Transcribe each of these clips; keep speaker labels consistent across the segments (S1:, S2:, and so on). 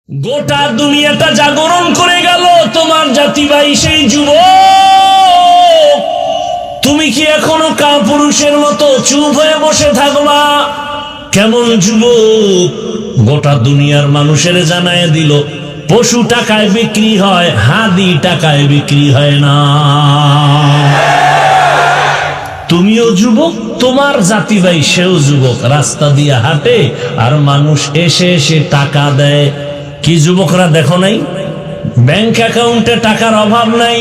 S1: গোটা দুনিয়াটা জাগরণ করে গেল তোমার জাতি ভাই সেই যুবক। তুমি কি এখনো কাপুরুষের মতো চুপ হয়ে বসে থাকবা? কেমন যুবক? গোটা দুনিয়ার মানুষের জানায় দিল পশু টাকায় বিক্রি হয়, হাদি টাকায় বিক্রি হয় না। তুমিও যুবক, তোমার জাতি ভাই সেও যুবক, রাস্তা দিয়ে হাঁটে আর মানুষ এসে এসে টাকা দেয়। কি যুবকরা দেখো নাই? ব্যাংক অ্যাকাউন্টে টাকার অভাব নাই।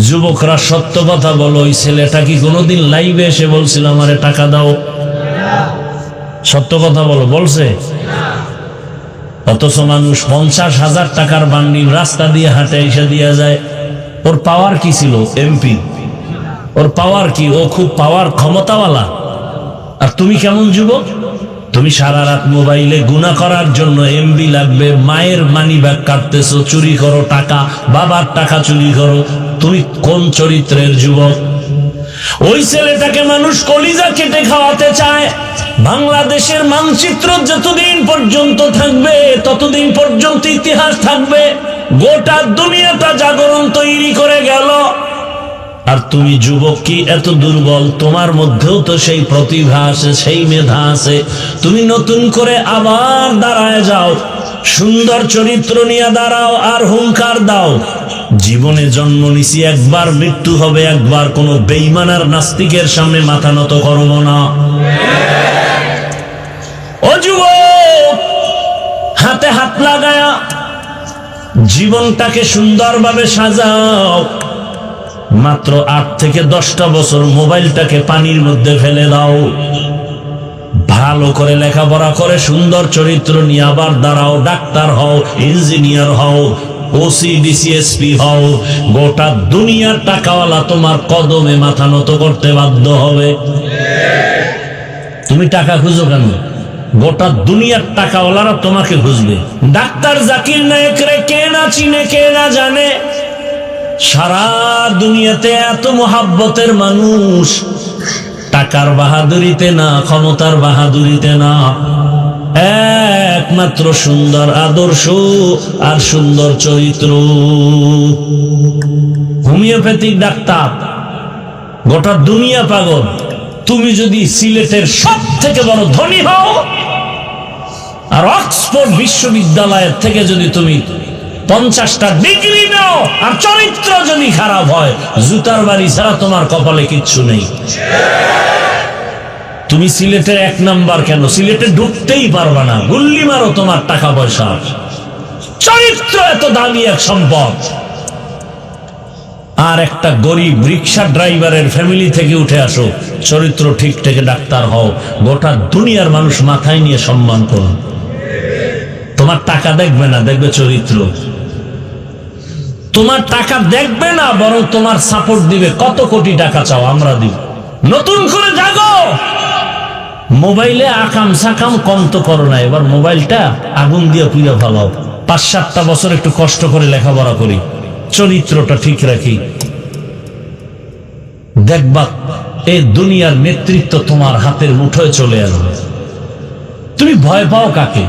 S1: যুবকরা সত্য কথা বলো, ওই ছেলেটা কি কোনোদিন লাইভে এসে বলছিল আমারে টাকা দাও? সত্য কথা বলো, বলছে? অথচ মানুষ 50,000 টাকার বান্ডিল রাস্তা দিয়ে হাঁটে এসে দিয়ে যায়। ওর পাওয়ার কি ছিল? এমপি। ওর পাওয়ার কি? ও খুব পাওয়ার ক্ষমতাওয়ালা। আর তুমি কেমন যুবক? তুমি সারা রাত মোবাইলে গুনাহ করার জন্য এমবি লাগবে, মায়ের মানি ব্যাগ কাটতেছো, চুরি করো টাকা, বাবার টাকা চুরি করো। তুমি কোন চরিত্রের যুবক? ওই ছেলেটাকে মানুষ কলিজা কেটে খাওয়াতে চায়। বাংলাদেশের মানচিত্র যতদিন পর্যন্ত থাকবে ততদিন পর্যন্ত ইতিহাস থাকবে। গোটা দুনিয়াটা জাগরণ তৈরি করে গেল। আর তুমি যুবক কি এত দুর্বল? তোমার মধ্যেও তো সেই প্রতিভা আছে, সেই মেধা আছে। তুমি নতুন করে আবার দাঁড়ায় যাও, সুন্দর চরিত্র নিয়ে দাঁড়াও আর হুঙ্কার দাও। জীবনে জন্ম নিছি একবার, মৃত্যু হবে একবার। কোনো বেঈমান আর নাস্তিকের সামনে মাথা নত করব না। ও যুবক, হাতে হাত লাগায়া জীবনটাকে সুন্দরভাবে সাজাও। মাত্র 8 থেকে 10টা বছর মোবাইলটাকে পানির মধ্যে ফেলে দাও। ভালো করে লেখাপড়া করে সুন্দর চরিত্র নিয়ে আবার দাঁড়াও। ডাক্তার হও, ইঞ্জিনিয়ার হও, ওসি ডিসিএসপি হও। গোটা দুনিয়ার টাকাওয়ালা তোমার কদমে মাথা নত করতে বাধ্য হবে। তুমি টাকা খুঁজো কেন? গোটা দুনিয়ার টাকাওয়ালারা তোমাকে খুঁজবে। ডাক্তার জাকির নায়েকরে কে না চিনে, কে না জানে? সারা দুনিয়াতে এত মোহাব্বতের মানুষ, টাকার বাহাদুরিতে না, ক্ষমতার বাহাদুরিতে না, একমাত্র সুন্দর আদর্শ আর সুন্দর চরিত্র। হোমিওপ্যাথিক ডাক্তার, গোটা দুনিয়া পাগল। তুমি যদি সিলেটের সব থেকে বড় ধনী হও আর অক্সফোর্ড বিশ্ববিদ্যালয়ের থেকে যদি তুমি 50টা ডিগ্রি নাও আর চরিত্র যদি খারাপ হয়, জুতার বাড়ি ছাড়া তোমার কপালে কিচ্ছু নেই। তুমি সিলেটের 1 নাম্বার কেন? সিলেটে ঢুকতেই পারবা না। গুল্লি মারো তোমার টাকা পয়সা। চরিত্র এত দামি এক সম্পদ। আর একটা গরিব রিক্সা ড্রাইভারের ফ্যামিলি থেকে উঠে আসো, চরিত্র ঠিক থেকে ডাক্তার হও, গোটা দুনিয়ার মানুষ মাথায় নিয়ে সম্মান করো। তোমার টাকা দেখবে না, দেখবে চরিত্র। তোমার টাকা দেখবে না, বরং তোমার সাপোর্ট দিবে। কত কোটি টাকা চাও, আমরা দিব। নতুন করে জাগো। মোবাইলে আকাম সাকাম কম তো করো না, এবার মোবাইলটা আগুন দিয়ে পুড়ে ফেলাও। 5-7টা বছর একটু কষ্ট করে লেখাপড়া করি, চরিত্রটা ঠিক রাখি, দেখবা এই দুনিয়ার নেতৃত্ব তোমার হাতের মুঠোয় চলে আসবে। তুমি ভয় পাও কাকে?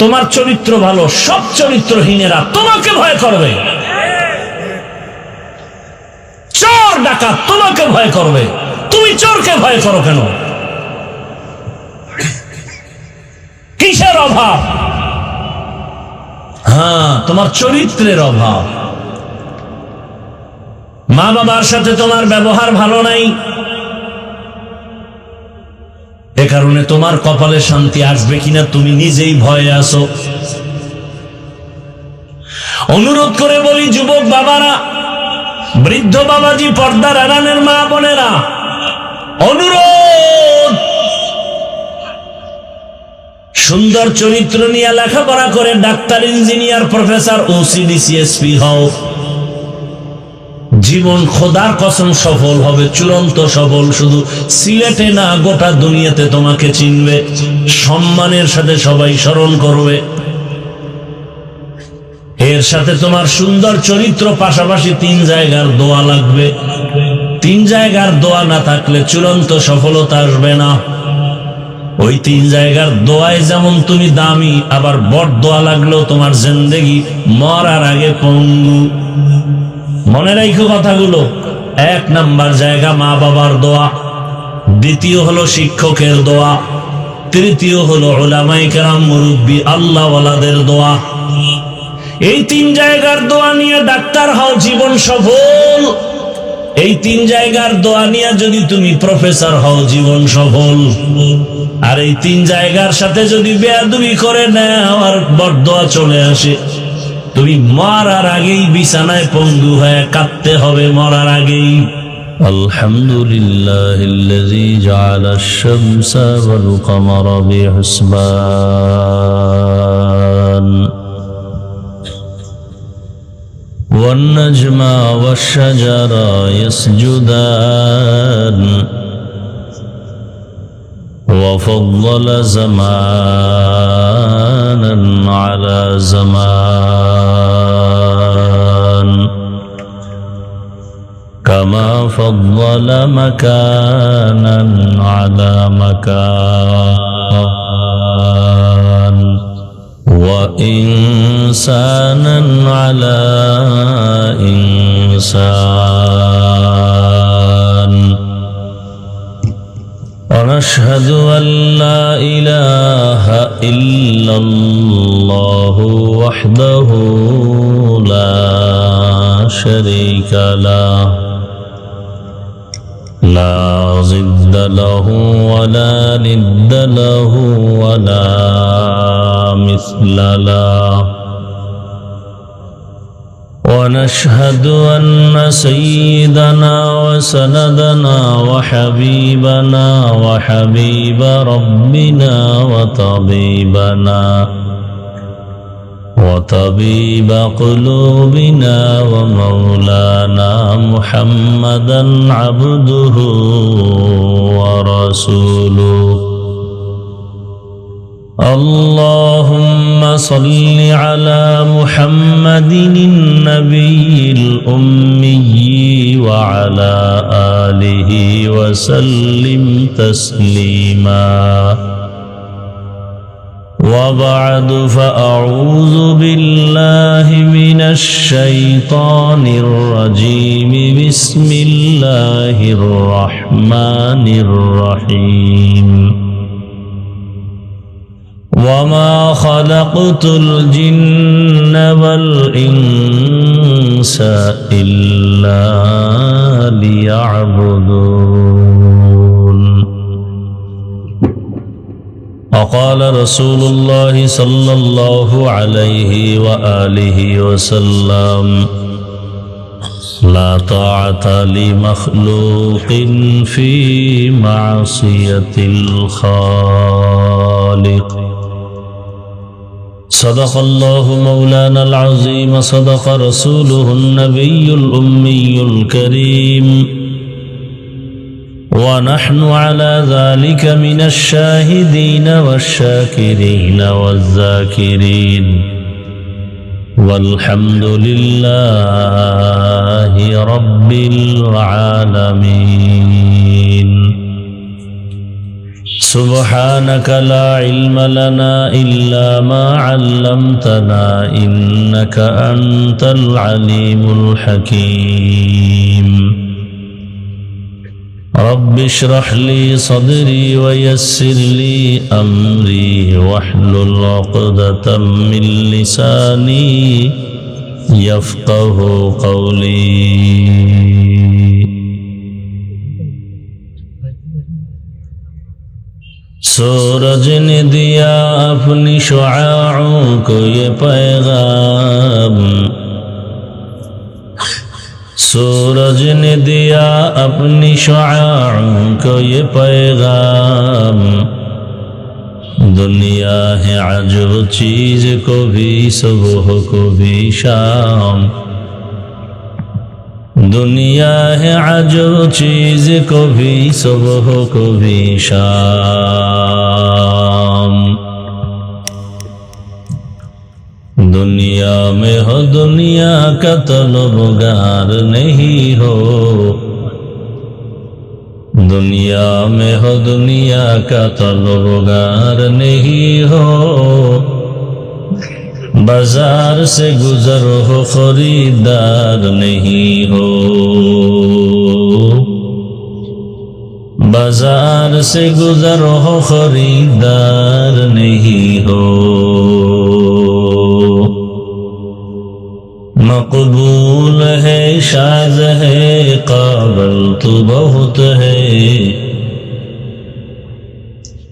S1: তোমার চরিত্র ভালো, সব চরিত্রহীনেরা তোমাকে ভয় করবে। চোর ডাকাত তোমাকে ভয় করবে। তুমি চোরকে ভয় করো কেন? কিসের অভাব? হ্যাঁ, তোমার চরিত্রের অভাব। মা বাবার সাথে তোমার ব্যবহার ভালো নাই, এ কারণে তোমার কপালে শান্তি আসবে কিনা তুমি নিজেই ভয়ে আছো। অনুরোধ করে বলি যুবক বাবারা, বৃদ্ধ বাবাজি, পর্দার আড়ালের মা বোনেরা, অনুরোধ, সুন্দর চরিত্র নিয়ে লেখাপড়া করে doctor, engineer, professor, OC DC SP হও। জীবন খোদার কসম সফল হবে, চূড়ান্ত সফল। শুধু সিলেটে না, গোটা দুনিয়াতে তোমাকে চিনবে, সম্মানের সাথে সবাই স্মরণ করবে। এর সাথে তোমার সুন্দর চরিত্র, পাশাপাশি 3 জায়গার দোয়া লাগবে। 3 জায়গার দোয়া না থাকলে চূড়ান্ত সফলতা আসবে না। ওই 3 জায়গার দোয়ায় যেমন তুমি দামি, আবার বড় দোয়া লাগলেও তোমার জিন্দেগি মরার আগে পঙ্গু। মনে রাখো কথাগুলো। 1 নাম্বার জায়গা মা বাবার দোয়া, দ্বিতীয় হলো শিক্ষকের দোয়া, তৃতীয় হলো উলামায়ে কেরাম মুরব্বি আল্লাহ ওয়ালাদের দোয়া। এই 3 জায়গার দোয়া নিয়ে ডাক্তার হও, জীবন সফল। এই 3 জায়গার দোয়া নিয়ে যদি তুমি প্রফেসর হও, জীবন সফল। আর এই 3 জায়গার সাথে যদি বেয়াদবি করে নাও আর বরদোয়া চলে আসে, তুমি মরার আগেই বিছানায় পঙ্গু হয়ে কাঁদতে হবে, মরার আগেই। আলহামদুলিল্লাহিল্লাযী জাআলাশ শামসা ওয়াল কমারা বিহিসবান والنجم والشجر يسجدان وفضل زمانا على زمان كما فضل مكانا على مكان وإنسانا على إنسان ونشهد أن لا إله إلا الله وحده لا شريك له لا ضد له ولا ند له ولا مثل له ونشهد أن سيدنا وسندنا وحبيبنا وحبيب ربنا وطبيب قلوبنا ومولانا محمدا عبده ورسوله اللهم صل على محمد النبي الأمي وعلى آله وسلم تسليما وبعد فأعوذ بالله من الشيطان الرجيم بسم الله الرحمن الرحيم وما خلقت الجن والإنس إلا ليعبدون وقال رسول الله صلى الله عليه وآله وسلم لا طاعة لمخلوق في معصية الخالق صدق الله مولانا العظيم صدق رسوله النبي الأمي الكريم ونحن على ذلك من الشاهدين والشاكرين والذاكرين والحمد لله رب العالمين سبحانك لا علم لنا إلا ما علمتنا إنك أنت العليم الحكيم رب اشرح لي صدري ويسر لي أمري واحلل عقدة من لساني يفقه قولي सूरज ने दिया अपनी शुआओं को ये पैगाम सूरज ने दिया अपनी शुआओं को ये पैगाम दुनिया है अजब चीज को भी सुबह को भी शाम दुनिया है अजब चीज को भी सुबह को भी शाम दुनिया में हो दुनिया का तलबगार नहीं हो दुनिया में हो दुनिया का तलबगार नहीं हो, बाजार से गुजर हो खरीदार नहीं हो, बाजार से गुजर हो खरीदार नहीं हो। मकबूल है शाज़ है काबिल तो बहुत है,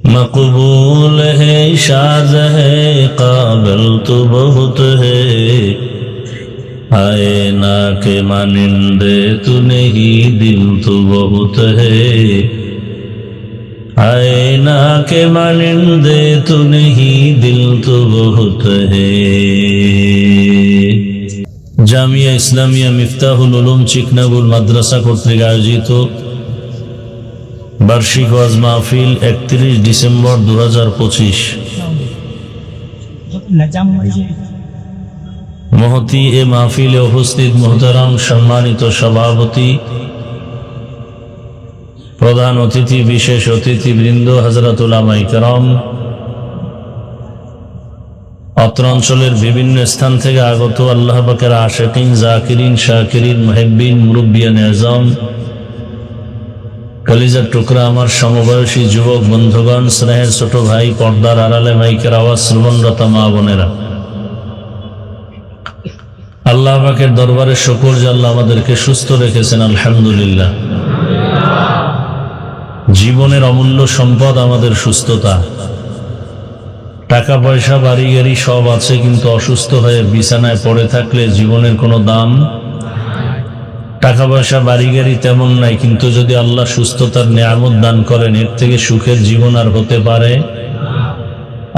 S1: मकबूल है शाज़ है काबिल तो बहुत है, आए ना के मानिंदे तू नहीं दिल तो बहुत है, आए ना के मानिंदे तू नहीं दिल तो बहुत है। জামিয়া ইসলামিয়া মিফতাহুল উলুম চিকনাগুল মাদ্রাসা কর্তৃক আয়োজিত বার্ষিক ওয়াজ মাহফিল 31 ডিসেম্বর 2025। মহতি এ মাহফিলে উপস্থিত মুহতারাম সম্মানিত সভাপতি, প্রধান অতিথি, বিশেষ অতিথিবৃন্দ, হযরত উলামায়ে কেরাম, অত্র অঞ্চলের বিভিন্ন স্থান থেকে আগত আল্লাহ পাকের আশিকিন, জাকিরিন, শাকিরিন, মুহিব্বিন, মুরব্বিয়ান আযম, কলিজার টুকরা আমার সমবয়সী যুবক বন্ধুগণ, স্নেহের ছোট ভাই, পর্দার আড়ালে মাইকের আওয়াজ শ্রবণরত মা বোনেরা, আল্লাহ পাকের দরবারে শুকর যে আল্লাহ আমাদেরকে সুস্থ রেখেছেন, আলহামদুলিল্লাহ। জীবনের অমূল্য সম্পদ আমাদের সুস্থতা। টাকা পয়সা বাড়ি গাড়ি সব আছে, কিন্তু অসুস্থ হয়ে বিছানায় পড়ে থাকলে জীবনের কোনো দাম। টাকা পয়সা বাড়ি গাড়ি তেমন নাই, কিন্তু যদি আল্লাহ সুস্থতার নিয়ামত দান করেন, এর থেকে সুখের জীবন আর হতে পারে?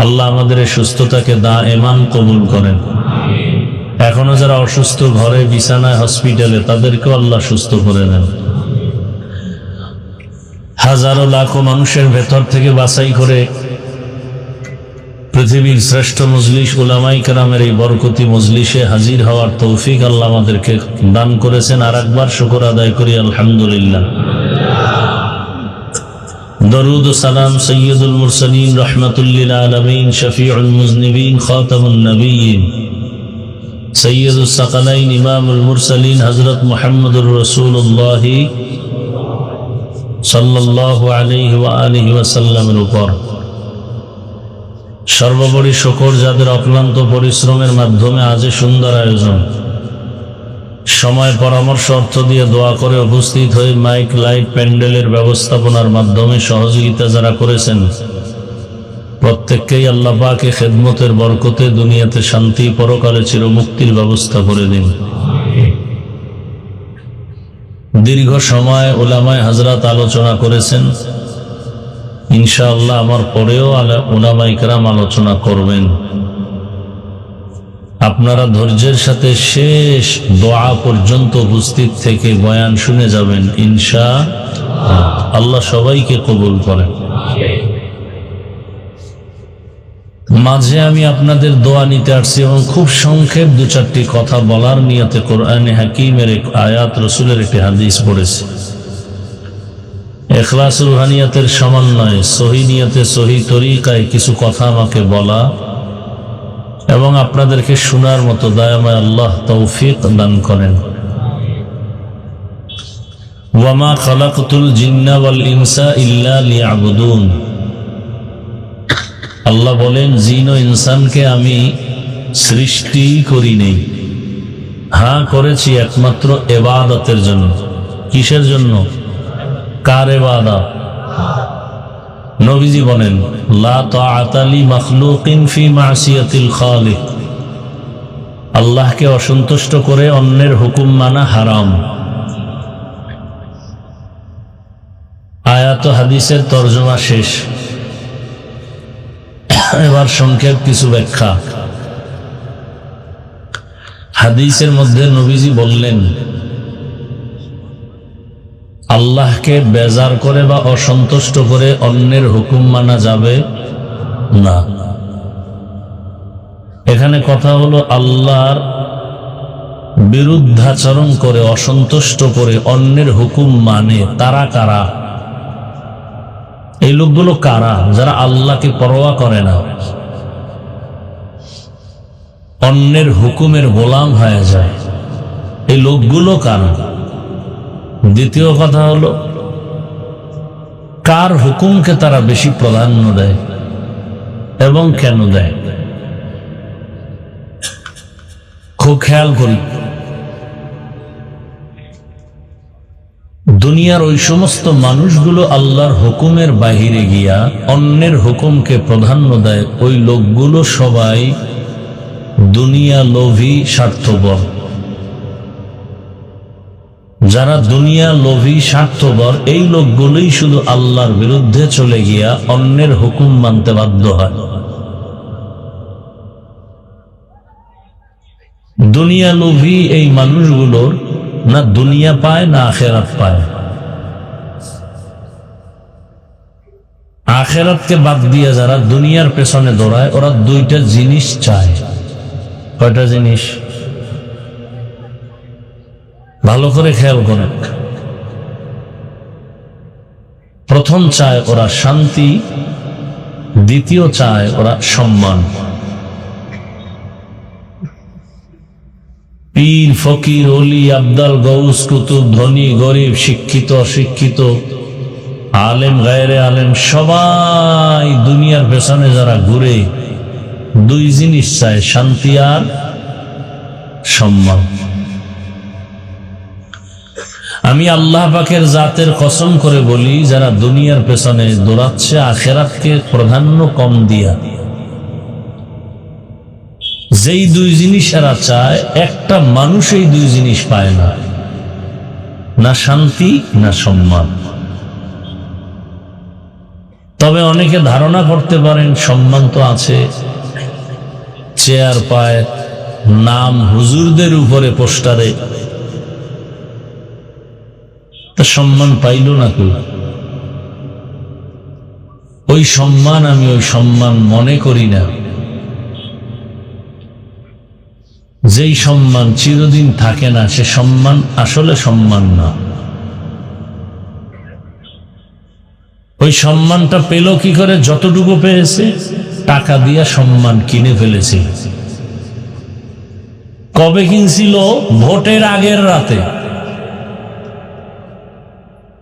S1: আল্লাহ আমাদের এই সুস্থতাকে দায়েমান কবুল করেন। এখনো যারা অসুস্থ ঘরে বিছানায় হসপিটালে, তাদেরকেও আল্লাহ সুস্থ করে নেন। হাজারো লাখো মানুষের ভেতর থেকে বাছাই করে পৃথিবীর শ্রেষ্ঠ মজলিস উলামায়ে কেরামের এই বরকতি মজলিসে হাজির হওয়ার তৌফিক আল্লাহ আমাদেরকে দান করেছেন। আর একবার শুকর আদায় করি, আলহামদুলিল্লাহ। দরুদ ও সালাম সৈয়দুল মুরসালিন, রহমাতুল লিল আলামিন, শফিউল মুজনিবিন, খাতামুন নবিয়্যিন, সৈয়দুস সাকালাইন, ইমামুল মুরসালিন, হযরত মুহাম্মদুর রাসূলুল্লাহ সাল্লাল্লাহু আলাইহি ওয়া আলিহি ওয়াসাল্লামের উপর সর্বোপরি শুকর যাদের অক্লান্ত পরিশ্রমের মাধ্যমে আজ সুন্দর আয়োজন, সময় পরামর্শ অর্থ দিয়ে দোয়া করে উপস্থিত হয়ে মাইক লাইট প্যান্ডেলের ব্যবস্থাপনার মাধ্যমে সহযোগিতা যারা করেছেন, প্রত্যেককেই আল্লাহ পাকের খেদমতের বরকতে দুনিয়াতে শান্তি, পরকালে চিরমুক্তির ব্যবস্থা করে দিন। দীর্ঘ সময় উলামায়ে হযরত আলোচনা করেছেন, ইনশাআল্লাহ আমার পরেও উলামায়ে কেরাম আলোচনা করবেন। আপনারা ধৈর্যের সাথে শেষ দোয়া পর্যন্ত উপস্থিত থেকে বয়ান শুনে যাবেন, ইনশাআল্লাহ। আল্লাহ সবাইকে কবুল করেন। মাঝে আমি আপনাদের দোয়া নিতে আসছি এবং খুব সংক্ষেপ 2-4টি কথা বলার নিয়তে কোরআনে হাকিমের এক আয়াত, রাসূলের একটি হাদিস পড়েছি। ইখলাসুল হানিয়াতের সমন্বয়ে সহি নিয়তে সহি তরিকায় কিছু কথা আমাকে বলা এবং আপনাদেরকে শোনার মতো দয়াময় আল্লাহ তৌফিক দান করেন। ওয়ামা খালাকতুল জিন্না ওয়াল ইনসা ইল্লা লিয়াবুদুন। আল্লাহ বলেন, জিন ও ইনসানকে আমি সৃষ্টি করি নেই, হ্যাঁ করেছি একমাত্র ইবাদতের জন্য। কিসের জন্য? কার ইবাদত? নবীজি বলেন, লা তাআতা লি মাখলুকিন ফি মাসিয়াতিল খালিক। আল্লাহকে অসন্তুষ্ট করে অন্যের হুকুম মানা হারাম। আয়াত ও হাদিসের তরজমা শেষ। এবার সংক্ষেপ কিছু ব্যাখ্যা। হাদিসের মধ্যে নবীজি বললেন, আল্লাহকে বেজার করে বা অসন্তুষ্ট করে অন্যের হুকুম মানা যাবে না। এখানে কথা হলো, আল্লাহর বিরুদ্ধাচরণ করে অসন্তুষ্ট করে অন্যের হুকুম মানে তারা কারা? এই লোকগুলো কারা? যারা আল্লাহকে পরোয়া করে না, অন্যের হুকুমের গোলাম হয়ে যায়। এই লোকগুলো কারা? দ্বিতীয় কথা হলো, কার হুকুমকে তারা বেশি প্রাধান্য দেয় এবং কেন দেয়? খুব খেয়াল করি, দুনিয়ার ওই সমস্ত মানুষগুলো আল্লাহর হুকুমের বাহিরে গিয়া অন্যের হুকুমকে প্রাধান্য দেয়, ওই লোকগুলো সবাই দুনিয়া লোভী, স্বার্থপর। যারা দুনিয়া লোভী, স্বার্থপর, এই লোকগুলোই শুধু আল্লাহর বিরুদ্ধে চলে গিয়া অন্যের হুকুম মানতে বাধ্য হয়। দুনিয়া লোভী এই মানুষগুলোর না দুনিয়া পায় না আখেরাত পায়। আখেরাতকে বাদ দিয়ে যারা দুনিয়ার পেছনে দৌড়ায়, ওরা দুইটা জিনিস চায়। কয়টা জিনিস? ভালো করে খেয়াল করেন। প্রথম চায় ওরা শান্তি, দ্বিতীয় চায় ওরা সম্মান। পীর, ফকির, ওলি, আবদাল, গৌস, কুতুব, ধনী, গরিব, শিক্ষিত, অশিক্ষিত, আলেম, গায়রে আলেম, সবাই দুনিয়ার পেছনে যারা ঘুরে, দুই জিনিস চায়, শান্তি আর সম্মান। আমি আল্লাহ পাকের জাতের কসম করে বলি, যারা দুনিয়ার পেছনে দৌড়াচ্ছে আখেরাতকে প্রাধান্য কম দিয়া, যেই দুই জিনিস এরা চায়, একটা মানুষ এই দুই জিনিস পায় না, না শান্তি না সম্মান। তবে অনেকে ধারণা করতে পারেন সম্মান তো আছে, চেয়ার পায়, নাম হুজুরদের উপরে পোস্টারে, তা সম্মান পাইল না কেউ। ওই সম্মান আমি ওই সম্মান মনে করি না। যেই সম্মান চিরদিন থাকে না, সে সম্মান আসলে সম্মান না। ওই সম্মানটা পেল কি করে? যতটুকু পেয়েছে টাকা দিয়া সম্মান কিনে ফেলেছে। কবে কিনছিল? ভোটের আগের রাতে।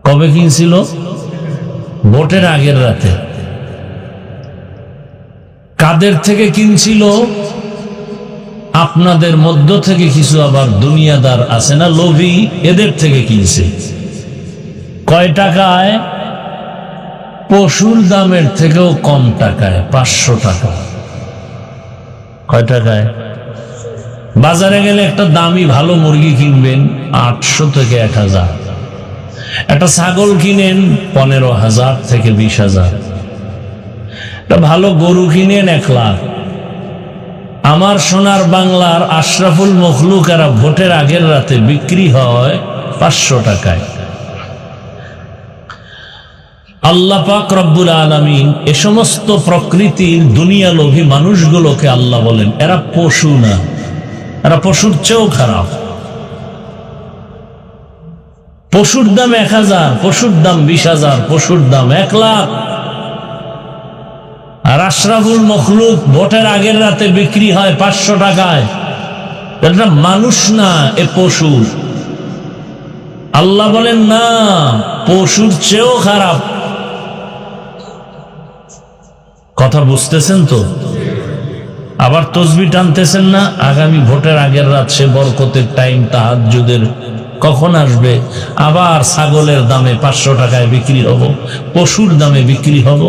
S1: কবে কিনছিল? ভোটের আগের রাতে। কাদের থেকে কিনছিল? আপনাদের মধ্য থেকে কিছু আবার দুনিয়াদার আছে না, লোভী, এদের থেকে কিনছে। কয় টাকায়? পশুর দামের থেকেও কম টাকায়, 500 টাকা। কয় টাকায়? বাজারে গেলে একটা দামি ভালো মুরগি কিনবেন 800 থেকে 1000, একটা ছাগল কিনেন 15,000 থেকে 20,000, একটা ভালো গরু কিনেন 1 লাখ। আমার সোনার বাংলার আশরাফুল মখলুকেরা ভোটের আগের রাতে বিক্রি হয় 500 টাকায়। আল্লাহ পাক রব্বুল আলামিন এ সমস্ত প্রকৃতির দুনিয়া লোভী মানুষগুলোকে আল্লাহ বলেন এরা পশু না, এরা পশুর চেয়েও খারাপ। পশুর দাম 1000, পশুর দাম 20,000, পশুর দাম 1 লাখ। আর আশরাফুল মখলুক ভোটের আগের রাতে বিক্রি হয় 500 টাকায়। এটা মানুষ না, এ পশু। আল্লাহ বলেন না, পশুর চেয়েও খারাপ। কথা বুঝতেছেন তো? আবার তসবিহ টানতেছেন না? আগামী ভোটের আগের রাত, সে বরকতের টাইম, তাহাজ্জুদের কখন আসবে? আবার ছাগলের দামে 500 টাকায় বিক্রি হব, পশুর দামে বিক্রি হব।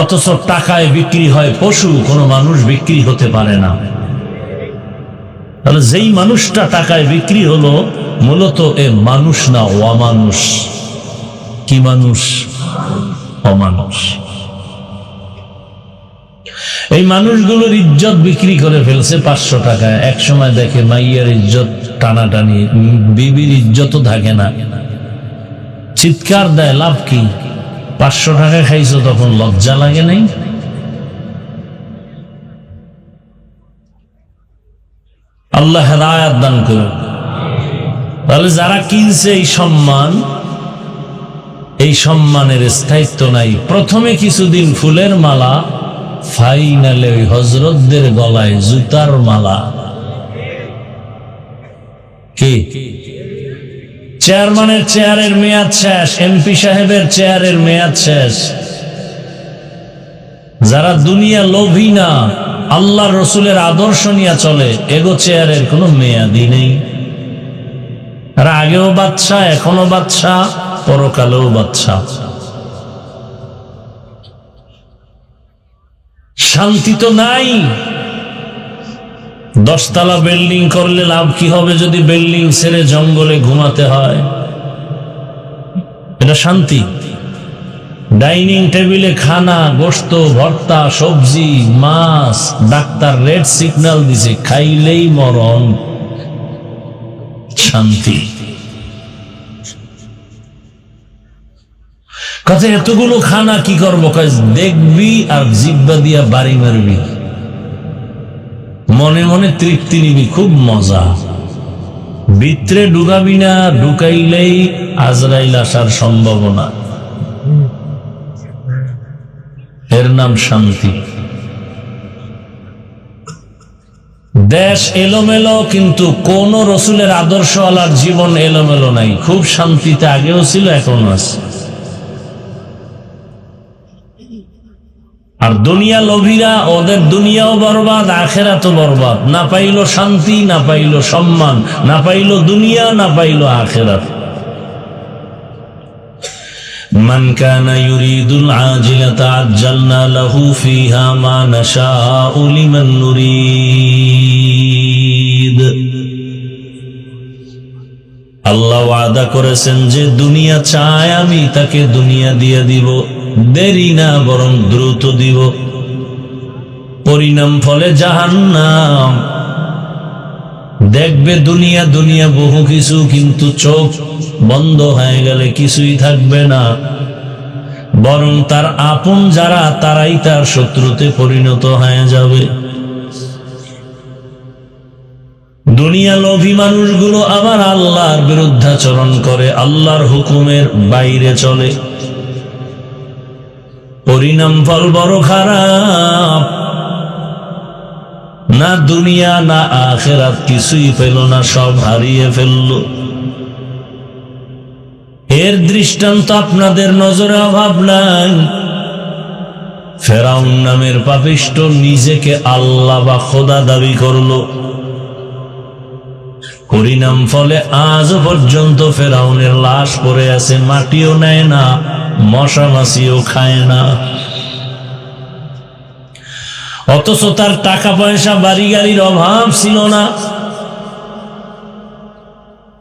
S1: অথচ টাকায় বিক্রি হয় পশু, কোনো মানুষ বিক্রি হতে পারে না। তাহলে যেই মানুষটা টাকায় বিক্রি হলো, মূলত এ মানুষ না, অমানুষ। কি মানুষ? অমানুষ। এই মানুষগুলোর ইজ্জত বিক্রি করে ফেলছে 500 টাকায়। এক সময় দেখে মাইয়ার ইজ্জত টানাটানি, বিবির ইজ্জতও থাকে না, চিৎকার দেয়। লাভ কি? 500 টাকা খাইছো, তখন লজ্জা লাগে নাই? আল্লাহ হেদায়েত দান করুন। তাহলে যারা কিনছে এই সম্মান, এই সম্মানের স্থায়িত্ব নাই। প্রথমে কিছুদিন ফুলের মালা, ফাইনালে ওই হযরতদের গলায় জুতার মালা। কি চেয়ারম্যানের চেয়ারের মেয়াদ শেষ, এমপি সাহেবের চেয়ারের মেয়াদ শেষ। যারা দুনিয়া লোভী না, আল্লাহ রসুলের আদর্শ নিয়ে চলে, এগো চেয়ারের কোনো মেয়াদই নেই। আর আগেও বাদশা, এখনো বাদশা, পরকালেও বাদশা। শান্তি তো নাই। 10 তলা বিল্ডিং করলে লাভ কি হবে যদি বিল্ডিং ছেড়ে জঙ্গলে ঘুমাতে হয়? এটা শান্তি? ডাইনিং টেবিলে খানা, গোশত, ভর্তা, সবজি, মাছ, ডাক্তার রেড সিগন্যাল দিছে, খাইলেই মরণ। শান্তি? কথা এতগুলো খানা কি করবো? দেখবি আর জিব্বা দিয়া বাড়ি মারবি, মনে মনে তৃপ্তি নিবি, খুব মজা। ভিতরে ঢুকাবি না, ঢুকাইলেই আজরাইল আসার সম্ভাবনা। এর নাম শান্তি। দেশ এলোমেলো, কিন্তু কোন রসুলের আদর্শওয়ালার জীবন এলোমেলো নাই। খুব শান্তিতে আগেও ছিল, এখনো আছে। আর দুনিয়া লোভীরা, ওদের দুনিয়াও বরবাদ, আখেরাতও বরবাদ। না পাইল শান্তি, না পাইল সম্মান, না পাইল দুনিয়া, না পাইল আখেরাত। মান কানা ইউরিদুল আজিলাতা আজ্জালনা লাহু ফিহা মা নাশাউ লিমান নুরিদ। আল্লাহ ওয়াদা করেছেন যে দুনিয়া চায় আমি তাকে দুনিয়া দিয়ে দিব, দেরি না বরং দ্রুত দিব। পরিণাম ফলে জাহান্নাম। দেখবে দুনিয়া দুনিয়া বহু কিছু, কিন্তু চোখ বন্ধ হয়ে গেলে কিছুই থাকবে না। বরং তার আপন যারা, তারাই তার শত্রুতে পরিণত হয়ে যাবে। দুনিয়া লোভী মানুষগুলো আবার আল্লাহর বিরুদ্ধাচরণ করে, আল্লাহর হুকুমের বাইরে চলে। পরিণাম ফল বড় খারাপ। না দুনিয়া না আখিরাত কিছুই পেল না, সব হারিয়ে ফেলল। এর দৃষ্টান্ত আপনাদের নজরে অভাব নাই। ফেরাউন নামের পাপিষ্ঠ নিজেকে আল্লাহ বা খোদা দাবি করলো। পরিণাম ফলে আজ পর্যন্ত ফেরাউনের লাশ পড়ে আছে, মাটিও নেয় না, মশা মাছিও খায় না। অথচ তার টাকা পয়সা, বাড়ি গাড়ির অভাব ছিল না,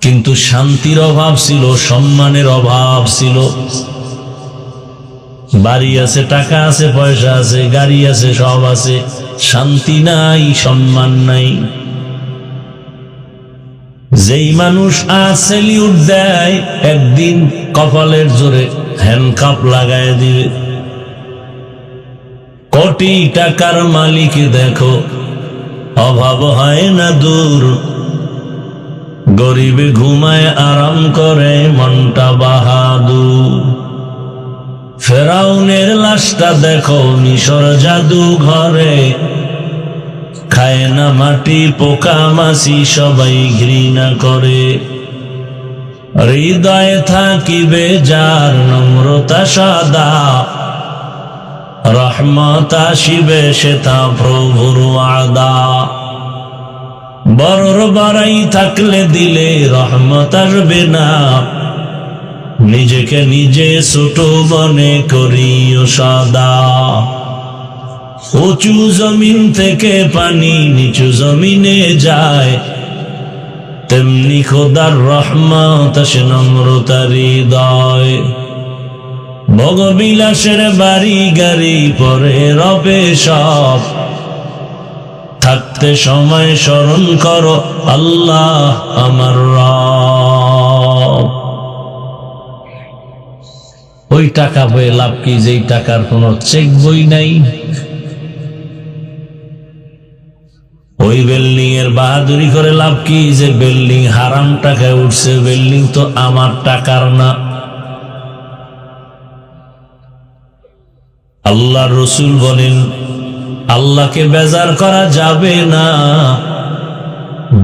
S1: কিন্তু শান্তির অভাব ছিল, সম্মানের অভাব ছিল। বাড়ি আছে, টাকা আছে, পয়সা আছে, গাড়ি আছে, সব আছে, শান্তি নাই, সম্মান নাই। যেই মানুষ আজ সেলিউট দেয়, একদিন কপালের জোরে হ্যান্ডকাপ লাগায় দিবে। কোটি টাকার মালিক দেখো, অভাব হয় না দূর। গরিবে ঘুমায় আরাম করে, মনটা বাহাদুর। ফেরাউনের লাশটা দেখো মিশর জাদু ঘরে, খায় না মাটি, পোকা মাছি সবাই ঘৃণা করে। হৃদয়ে থাকিবে যার নম্রতা সাদা, রহমত আসিবে সেটা প্রভুর ওয়াদা। বড়র বাড়াই থাকলে দিলে রহমত আসবে না, নিজেকে নিজে ছোট মনে করিও সদা। উঁচু জমিন থেকে পানি নিচু জমিনে যায়, তেমনি খোদার রহমত আসে নম্রতার হৃদয়। ভোগবিলাসের বাড়ি গাড়ি পরে রবে সব, থাকতে সময় স্মরণ করো আল্লাহ আমার রব। ওই টাকা বই লাভ কি, যেই টাকার কোনো চেক বই নাই। ওই বিল্ডিং এর বাহাদুরি করে লাভ কি, যে বিল্ডিং হারাম টাকায় উঠছে, বিল্ডিং তো আমার টাকার না। আল্লাহ রসুল বলেন, আল্লাহকে বেজার করা যাবে না,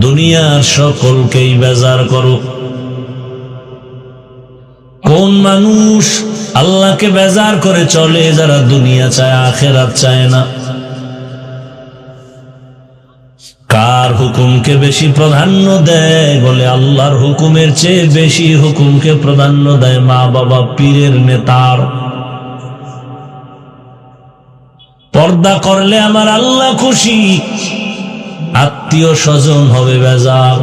S1: দুনিয়ার সকলকেই বেজার করো। কোন মানুষ আল্লাহকে বেজার করে চলে? যারা দুনিয়া চায়, আখিরাত চায় না। কার হুকুমকে বেশি প্রাধান্য দেয়? বলে আল্লাহর হুকুমের চেয়ে বেশি হুকুমকে প্রাধান্য দেয় মা বাবা, পীরের, নেতার। পর্দা করলে আমার আল্লাহ খুশি, আত্মীয় স্বজন হবে বেজার।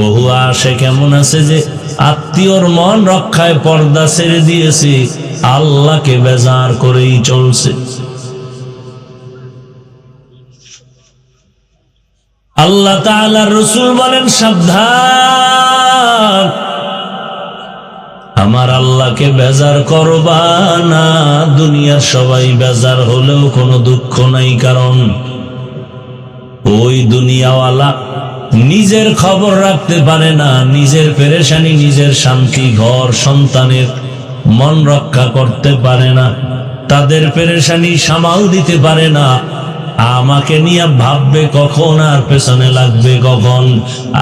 S1: বহু আসে কেমন আছে যে আত্মীয়র মন রক্ষায় পর্দা ছেড়ে দিয়েছে, আল্লাহকে বেজার করেই চলছে। আল্লাহ তাআলা রাসূল বলেন, সাবধান, আমার আল্লাহকে বেজার করবা না। দুনিয়ার সবাই বেজার হলেও কোনো দুঃখ নাই, কারণ ওই দুনিয়াওয়ালা নিজের খবর রাখতে পারে না, নিজের পেরেশানি, নিজের শান্তি, ঘর সন্তানের মন রক্ষা করতে পারে না, তাদের পেরেশানি সামাল দিতে পারে না। আমাকে নিয়ে ভাববে কখন আর পেছনে লাগবে কখন।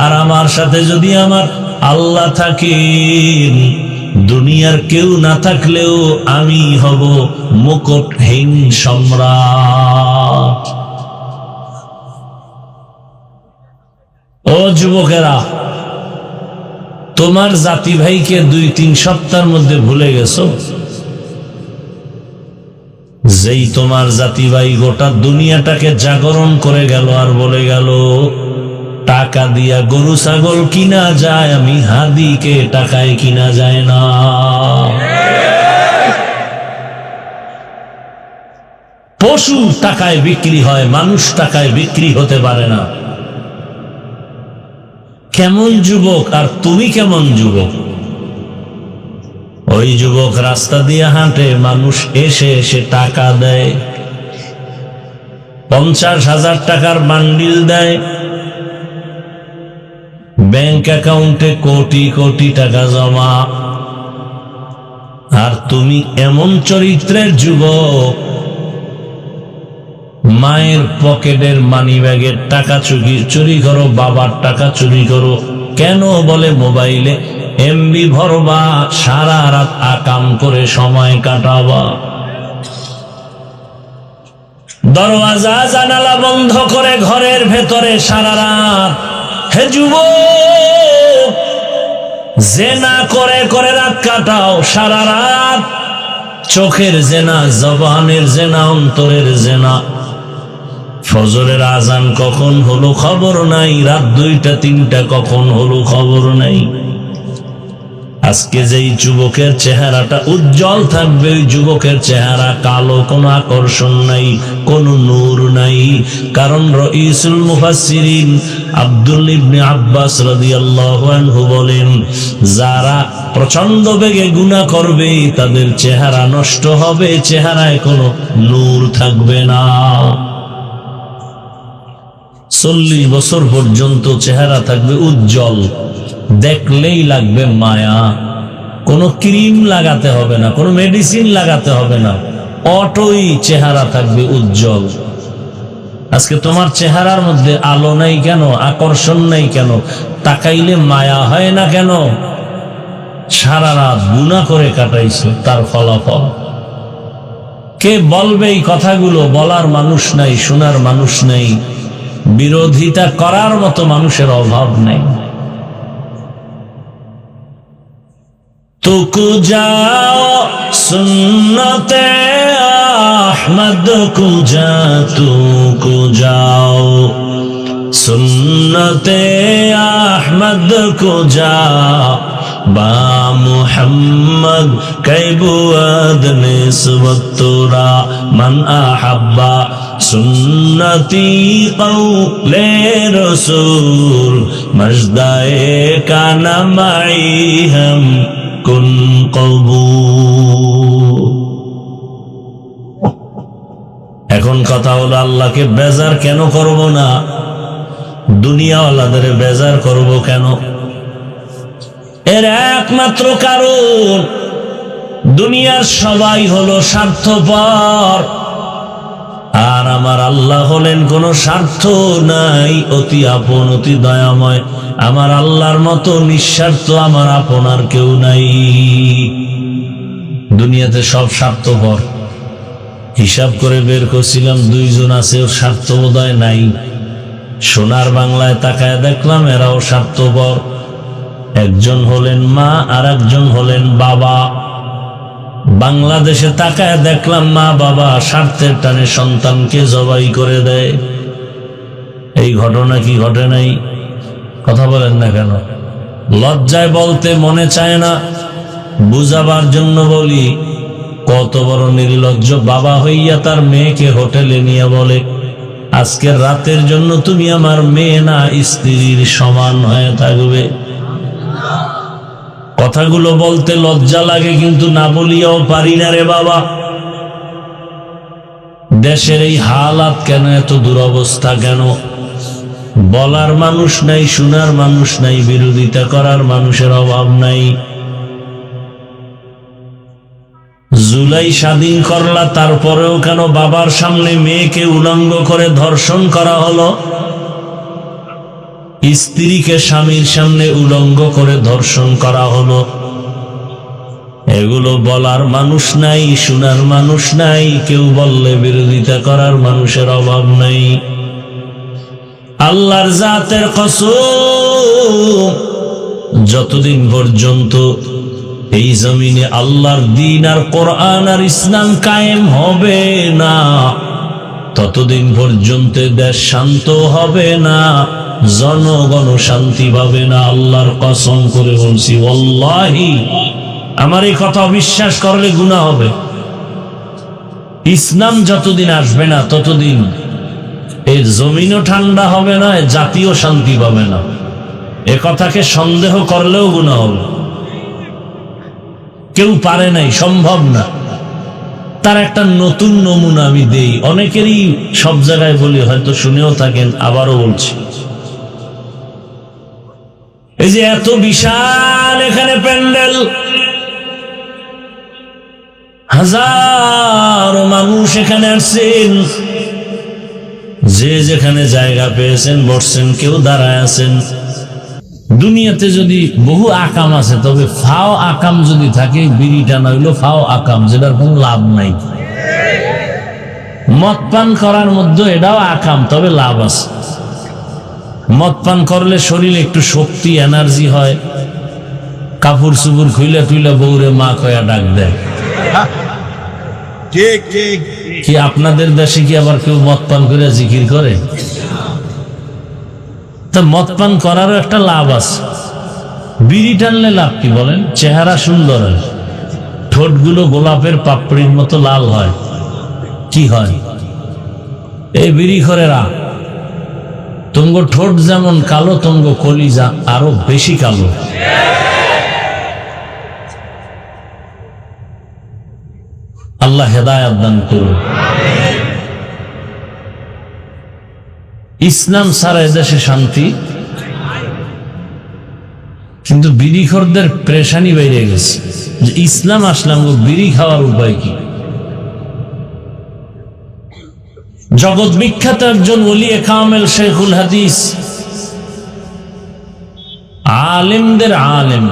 S1: আর আমার সাথে যদি আমার আল্লাহ থাকেন, দুনিয়ার কেউ না থাকলেও আমি হব মুকুটহীন সম্রাট। ও যুবকেরা, তোমার জাতি ভাইকে 2-3 সপ্তাহের মধ্যে ভুলে গেছো? যেই তোমার জাতি ভাই গোটা দুনিয়াটাকে জাগরণ করে গেল আর বলে গেল, টাকা দিয়া গরু ছাগল কিনা যায়, আমি হাদিকে টাকায় কিনা যায় না। পশু টাকায় বিক্রি হয়, মানুষ টাকায় বিক্রি হতে পারে না। কেমন যুবক, আর তুমি কেমন যুবক? ওই যুবক রাস্তা দিয়ে হাঁটে, মানুষ এসে এসে টাকা দেয়, 50,000 টাকার বান্ডিল দেয়, ব্যাংক অ্যাকাউন্টে কোটি কোটি টাকা জমা। আর তুমি এমন চরিত্রের যুবক, মায়ের পকেটের মানি ব্যাগের টাকা চুরি করো, বাবার টাকা চুরি করো। কেন? বলে মোবাইলে এমবি ভরবা, সারা রাত আকাম করে সময় কাটাবা। দরওয়াজা জানালা বন্ধ করে ঘরের ভেতরে সারা রাত। হে যুবক, জেনা করে করে রাত কাটাও সারা রাত। চোখের জেনা, জবানের জেনা, অন্তরের জেনা। ফজরের আজান কখন হলো খবর নাই, রাত 2টা-3টা কখন হলো খবর নাই। আজকে যেই যুবকের চেহারাটা উজ্জ্বল থাকবে, ওই যুবকের চেহারা কালো, কোনো আকর্ষণ নাই, কোনো নূর নাই। কারণ রাইসুল মুফাসসিরিন আব্দুল ইবনে আব্বাস রাদিয়াল্লাহু আনহু বলেন, যারা প্রচন্ড বেগে গুনাহ করবে তাদের চেহারা নষ্ট হবে, চেহারায় কোনো নূর থাকবে না। 40 বছর পর্যন্ত চেহারা থাকবে উজ্জ্বল, দেখলেই লাগবে মায়া। কোনো ক্রিম লাগাতে হবে না, কোনো মেডিসিন লাগাতে হবে না, অটোই চেহারা থাকবে উজ্জ্বল। আজকে তোমার চেহারার মধ্যে আলো নাই কেন? আকর্ষণ নাই কেন? তাকাইলে মায়া হয় না কেন? সারা রাত গুনাহ করে কাটাইছো, তার ফলাফল। কে বলবে এই কথাগুলো? বলার মানুষ নাই, শোনার মানুষ নাই, বিরোধিতা করার মতো মানুষের অভাব নাই। तुकु जाओ सुन्नते अहमद को जा, तुकु जाओ सुन्नते अहमद को जा, बा मुहम्मद कैबुअद निस्बतुरा मन अहब्बा सुन्नती कौले रसूल मजदाए का नमाई हम कुन कबूल। এখন কথা হলো, আল্লাহকে বেজার কেন করব না? দুনিয়াওয়ালাদের বেজার করব কেন? এর একমাত্র কারণ, দুনিয়ার সবাই হলো স্বার্থপর, আর আমার আল্লাহ হলেন কোন স্বার্থ নাই, অতি আপন অতি দয়াময়। আমার আল্লাহর মতো নিঃস্বার্থ আমার আপনার কেউ নাই। দুনিয়াতে সব স্বার্থপর। হিসাব করে বের করছিলাম 2 জন আছে, ওর স্বার্থ বোধহয় নাই। সোনার বাংলায় তাকায় দেখলাম এরাও স্বার্থপর। একজন হলেন মা আর একজন হলেন বাবা। বাংলাদেশে তাকায় দেখলাম মা বাবা স্বার্থের টানে সন্তানকে জবাই করে দেয়। এই ঘটনা কি ঘটে নাই? কথা বলেন না কেন? লজ্জায় বলতে মনে চায় না, বুঝাবার জন্য বলি। কত বড় নির্লজ্জ বাবা হইয়া তার মেয়েকে হোটেলে নিয়ে বলে, আজকের রাতের জন্য তুমি আমার মেয়ে না স্ত্রীর সমান হয়ে থাকবে। কথাগুলো বলতে লজ্জা লাগে, কিন্তু না বলিয়াও পারি না রে বাবা। দেশের এই হালাত কেন, এত দুরবস্থা কেন? বলার মানুষ নাই, শোনার মানুষ নাই, বিরোধিতা করার মানুষের অভাব নাই। জুলাই স্বাধীন করলা, তারপরেও কেন বাবার সামনে মেয়েকে উলঙ্গ করে ধর্ষণ করা হলো? স্ত্রীকে স্বামীর সামনে উলঙ্গ করে ধর্ষণ করা হলো। এগুলো বলার মানুষ নাই, শোনার মানুষ নাই, কেউ বললে বিরোধিতা করার মানুষের অভাব নাই। আল্লাহর জাতের কসম, যতদিন পর্যন্ত এই জমিনে আল্লাহর দ্বীন আর কোরআন আর ইসলাম কায়েম হবে না, ততদিন পর্যন্ত দেশ শান্ত হবে না, জনগণ শান্তি পাবে না। আল্লাহর কসম করে বলছি, ওয়াল্লাহি, আমার এই কথা অবিশ্বাস করলে গুনাহ হবে। ইসলাম যতদিন আসবে না ততদিন এই জমিনও ঠান্ডা হবে না, জাতীয় শান্তি পাবে না। এ কথাকে সন্দেহ করলেও গুনাহ হবে। কেউ পারে নাই, সম্ভব না। তার একটা নতুন নমুনা আমি দেই, অনেকেরই সব জায়গায় বলি, হয়তো শুনেও থাকেন, আবারও বলছি। এই যে এত বিশাল এখানে প্যান্ডেল, হাজার মানুষ এখানে আসছেন, যে যেখানে জায়গা পেয়েছেন বসছেন, কেউ দাঁড়ায় আছেন। দুনিয়াতে যদি বহু আকাম আছে, তবে ফাও আকাম যদি থাকে, বিড়ি টানা হইলো ফাও আকাম, যেটার কোনো লাভ নাই। মদ পান করার মধ্যে এটাও আকাম, তবে লাভ আছে। মদ পান করলে শরীরে একটু শক্তি এনার্জি হয়, কাপড় চুপুর খুইলা টুইলা বউরে মা কয়া ডাক দেয়।
S2: ঠিক ঠিক।
S1: কি আপনাদের দেশে কি আবার কেউ মদ পান করে জিকির করে? তা মদ পান করারও একটা লাভ আছে। বিড়ি টানলে লাভ কি বলেন? চেহারা সুন্দর হয়, ঠোঁটগুলো গোলাপের পাপড়ির মতো লাল হয়। কি হয়? এই বিড়ি খোরেরা, তুঙ্গ ঠোঁট যেমন কালো, তুঙ্গ কলিজা আরো বেশি কালো। আল্লাহ হেদায়েত দান করুন। ইসলাম ছাড়া এদেশে শান্তি, কিন্তু বিড়িখোরদের পেরেশানি বেড়ে গেছে যে ইসলাম আসলাম, বিড়ি খাওয়ার উপায় কি? জগৎ বিখ্যাত একজন ওলিয়ে কামেল শেখুল হাদিস, আলেমদের আলেম,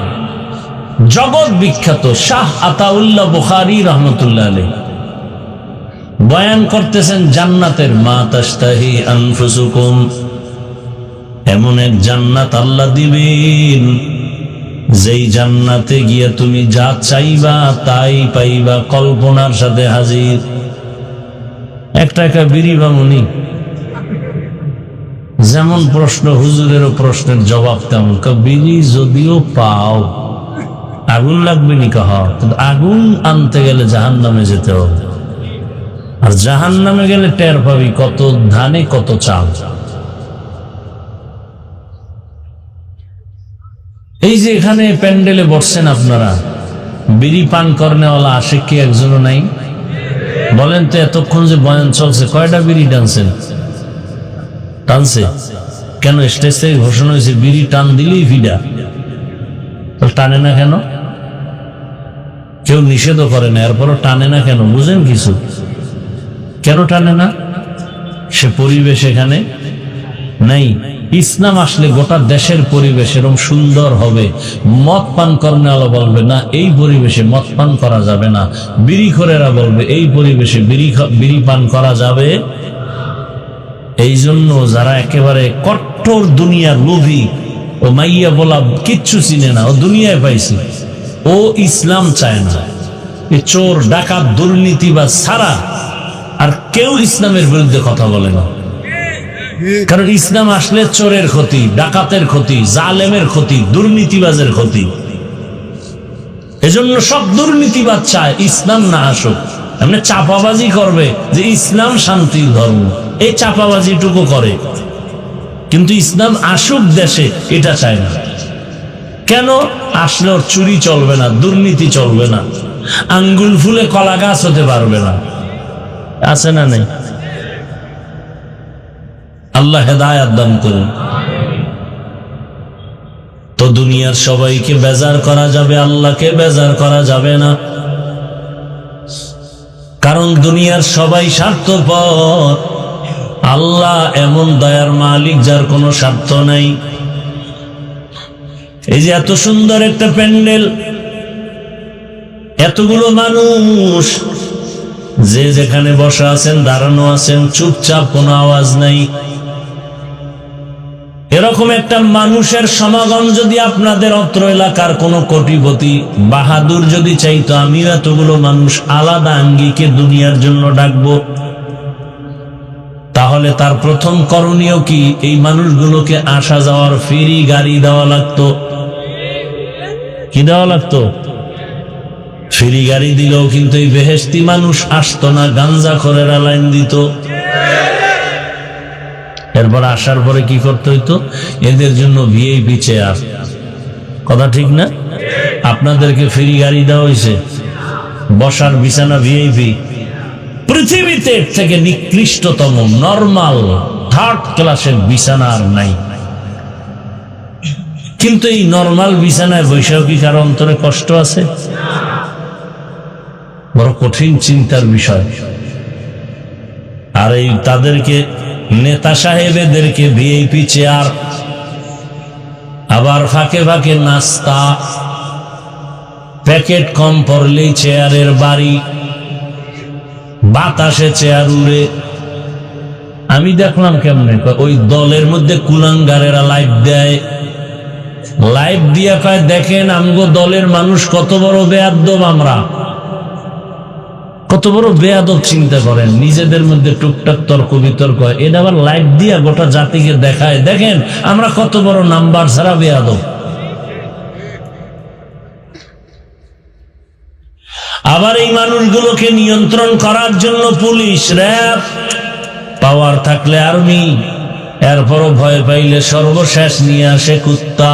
S1: জগৎ বিখ্যাত শাহ আতাউল্লাহ বুখারী রহমতুল্লাহ আলাইহি বয়ান করতেছেন জান্নাতের, মা তাশতাহি আনফুসুকুম, এমন এক জান্নাত আল্লাহ দিবেন যেই জান্নাতে গিয়ে তুমি যা চাইবা তাই পাইবা, কল্পনার সাথে হাজির। একটা একা বিড়ি বামুনি, যেমন প্রশ্ন হুজুরেরও প্রশ্নের জবাব তেমন। বিড়ি যদিও পাও, আগুন লাগবে নি? কহ, আগুন আনতে গেলে জাহান্নামে যেতে হবে, আর জাহান্নামে গেলে টের পাবি কত ধানে কত চাল। এই যে এখানে প্যান্ডেলে বসছেন আপনারা, বিড়ি পান করনেওয়ালা আশিক কি একজনও নাই? বলেন তো, এতক্ষণ যে বয়ান চলছে কয়টা বিড়ি টানছেন? টানছে কেন? স্টেজ থেকে ঘোষণা হয়েছে বিড়ি টান দিলেই ফিডা, টানে না কেন? কেউ নিষেধও করে না, এরপরও টানে না কেন বুঝেন কিছু? কেন টানে না? সে পরিবেশ এখানে নাই। ইসলাম আসলে গোটা দেশের পরিবেশ এরকম সুন্দর হবে। মদ পান কর্নেওয়ালা বলবে না এই পরিবেশে মদ পান করা যাবে না, বিড়িখোরেরা বলবে এই পরিবেশে বিড়ি পান করা যাবে। এই জন্য যারা একেবারে কট্টর দুনিয়ার লোভী, ও মাইয়া বলা কিচ্ছু চিনে না, ও দুনিয়ায় পাইছে, ও ইসলাম চায় না। এ চোর ডাকাত দুর্নীতিবাজ ছাড়া আর কেউ ইসলামের বিরুদ্ধে কথা বলে না। কারণ ইসলাম আসলে চোরের ক্ষতি, ডাকাতের ক্ষতি, জালেমের ক্ষতি, দুর্নীতিবাজের ক্ষতি। এজন্য সব দুর্নীতিবাজ চায় ইসলাম না আসুক। এমনি চাপাবাজি করবে যে ইসলাম শান্তির ধর্ম, এই চাপাবাজিটুকু করে, কিন্তু ইসলাম আসুক দেশে এটা চায় না। কেন? আসলে ওর চুরি চলবে না, দুর্নীতি চলবে না, আঙ্গুল ফুলে কলা গাছ হতে পারবে না। আছে না নেই? আল্লাহ হেদায়াত দান করুন। তো দুনিয়ার সবাইকে বেজার করা যাবে, আল্লাহকে বেজার করা যাবে না। কারণ দুনিয়ার সবাই স্বার্থপর, আল্লাহ এমন দয়ার মালিক যার কোনো স্বার্থ নাই। এই যে এত সুন্দর একটা প্যান্ডেল, এতগুলো মানুষ, যে যেখানে বসা আছেন, দাঁড়ানো আছেন, চুপচাপ, কোনো আওয়াজ নাই। এরকম একটা মানুষের সমাগম যদি আপনাদের অত্র এলাকার কোন কোটিপতি বাহাদুর যদি চাইতো, আমি এতগুলো মানুষ আলাদা আঙ্গিকে দুনিয়ার জন্য ডাকবো, তাহলে তার প্রথম করণীয় কি? এই মানুষগুলোকে আসা যাওয়ার ফ্রি গাড়ি দেওয়া লাগতো। কি দেওয়া লাগতো? ফ্রি গাড়ি দিলেও কিন্তু এই বেহেশতি মানুষ আসতো না, গাঞ্জা খোরেরা লাইন দিত। এরপর আসার পরে কি করতে হইতো? এদের জন্য ভিআইপি চেয়ার। কথা ঠিক না? আপনাদেরকে ফ্রি গাড়ি দেওয়া হয়েছে, বসার বিছানা ভিআইপি। পৃথিবীতে এর থেকে নিকৃষ্টতম নরমাল থার্ড ক্লাসের বিছানা আর নাই। কিন্তু এই নরমাল বিছানায় বৈশাখ কি কারো অন্তরে কষ্ট আছে? বড় কঠিন চিন্তার বিষয়। আর এই তাদেরকে নেতা সাহেবদেরকে ভিআইপি চেয়ার, আবার ফাঁকে ফাঁকে নাস্তা, প্যাকেট কম পড়লেই চেয়ারের বাড়ি, বাতাসে চেয়ার উড়ে। আমি দেখলাম কেমনে, ওই দলের মধ্যে কুলাঙ্গারেরা লাইভ দেয়, লাইভ দিয়া কয় দেখেন আমগো দলের মানুষ কত বড় বেয়াদব, আমরা কত বড় বেয়াদব। চিন্তা করেন, নিজেদের মধ্যে টুকটাক তর্ক বিতর্ক হয়, এটা আবার লাইভ দিয়া গোটা জাতিকে দেখায়, দেখেন আমরা কত বড় নাম্বার ছাড়া বেয়াদব। আবার এই মানুষগুলোকে নিয়ন্ত্রণ করার জন্য পুলিশ, র্যাব, পাওয়ার থাকলে আর্মি, এরপরও ভয় পাইলে সর্বশেষ নিয়ে আসে কুত্তা।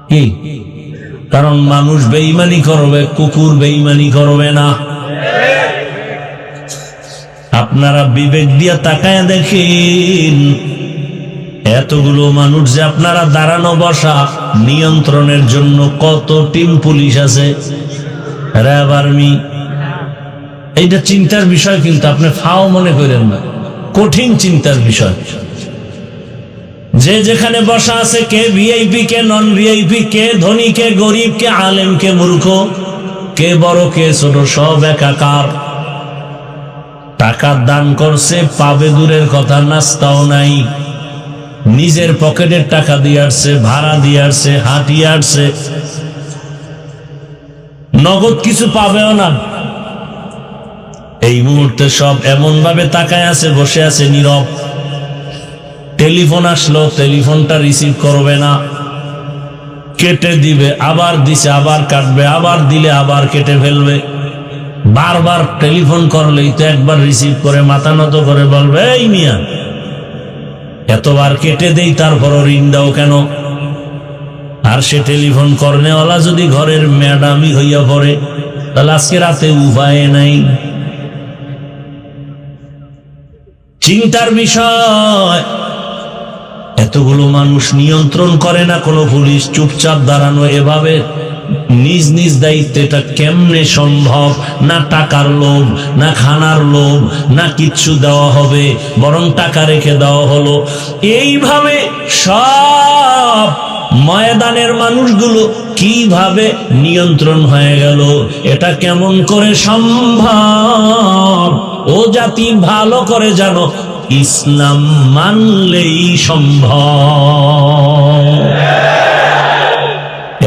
S1: কি? কারণ মানুষ বেঈমানি করবে, কুকুর বেঈমানি করবে না। আপনারা বিবেক দিয়ে তাকায় দেখেন, এতগুলো মানুষ যে আপনারা দাঁড়ানো বসা নিয়ন্ত্রণের জন্য কত টিম পুলিশ আছে, র্যাব, আর্মি। এইটা চিন্তার বিষয়, কিন্তু আপনি ফাও মনে করেন না, কঠিন চিন্তার বিষয়। যে যেখানে বসা আছে, কে ভিআইপি, কে নন ভিআইপি, কে ধনী, কে গরিব, কে আলেম, কে মূর্খ, কে বড়, কে ছোট, সব একাকার। টাকা দান করছে, পাবে দূরের কথা, নাস্তাও নাই। নিজের পকেটের টাকা দিয়ে আসছে, ভাড়া দিয়ে আসছে, হাঁটিয়ে আসছে, নগদ কিছু পাবেও না। এই মুহূর্তে সব এমন ভাবে তাকায় আছে, বসে আছে নীরব। টেলিফোন আসলো, টেলিফোনটা রিসিভ করবে না, কেটে দিবে, আবার দিছে, আবার কাটবে, আবার দিলে আবার কেটে ফেলবে। বারবার টেলিফোন করলেই তো একবার রিসিভ করে মাথা নত করে বলবে, এই মিয়া এতবার কেটে দেই তারপরও রিং দাও কেন? আর সে টেলিফোন করনেওয়ালা যদি ঘরের ম্যাডামই হইয়া পড়ে, তাহলে আজকে রাতে উপায় নাই। চিন্তার বিষয়। এতগুলো মানুষ নিয়ন্ত্রণ করে না কোনো পুলিশ, চুপচাপ দাঁড়ানো, এভাবে নিজ নিজ দায়িত্বে এটা কেমনে সম্ভব? না টাকার লোভ, না খানার লোভ, না কিচ্ছু দেওয়া হবে, বরং টাকা রেখে দেওয়া হলো। এইভাবে সব ময়দানের মানুষগুলো কিভাবে নিয়ন্ত্রণ হয়ে গেল? এটা কেমন করে সম্ভব? ও জাতি ভালো করে জানো, ইসলাম মানলেই সম্ভব।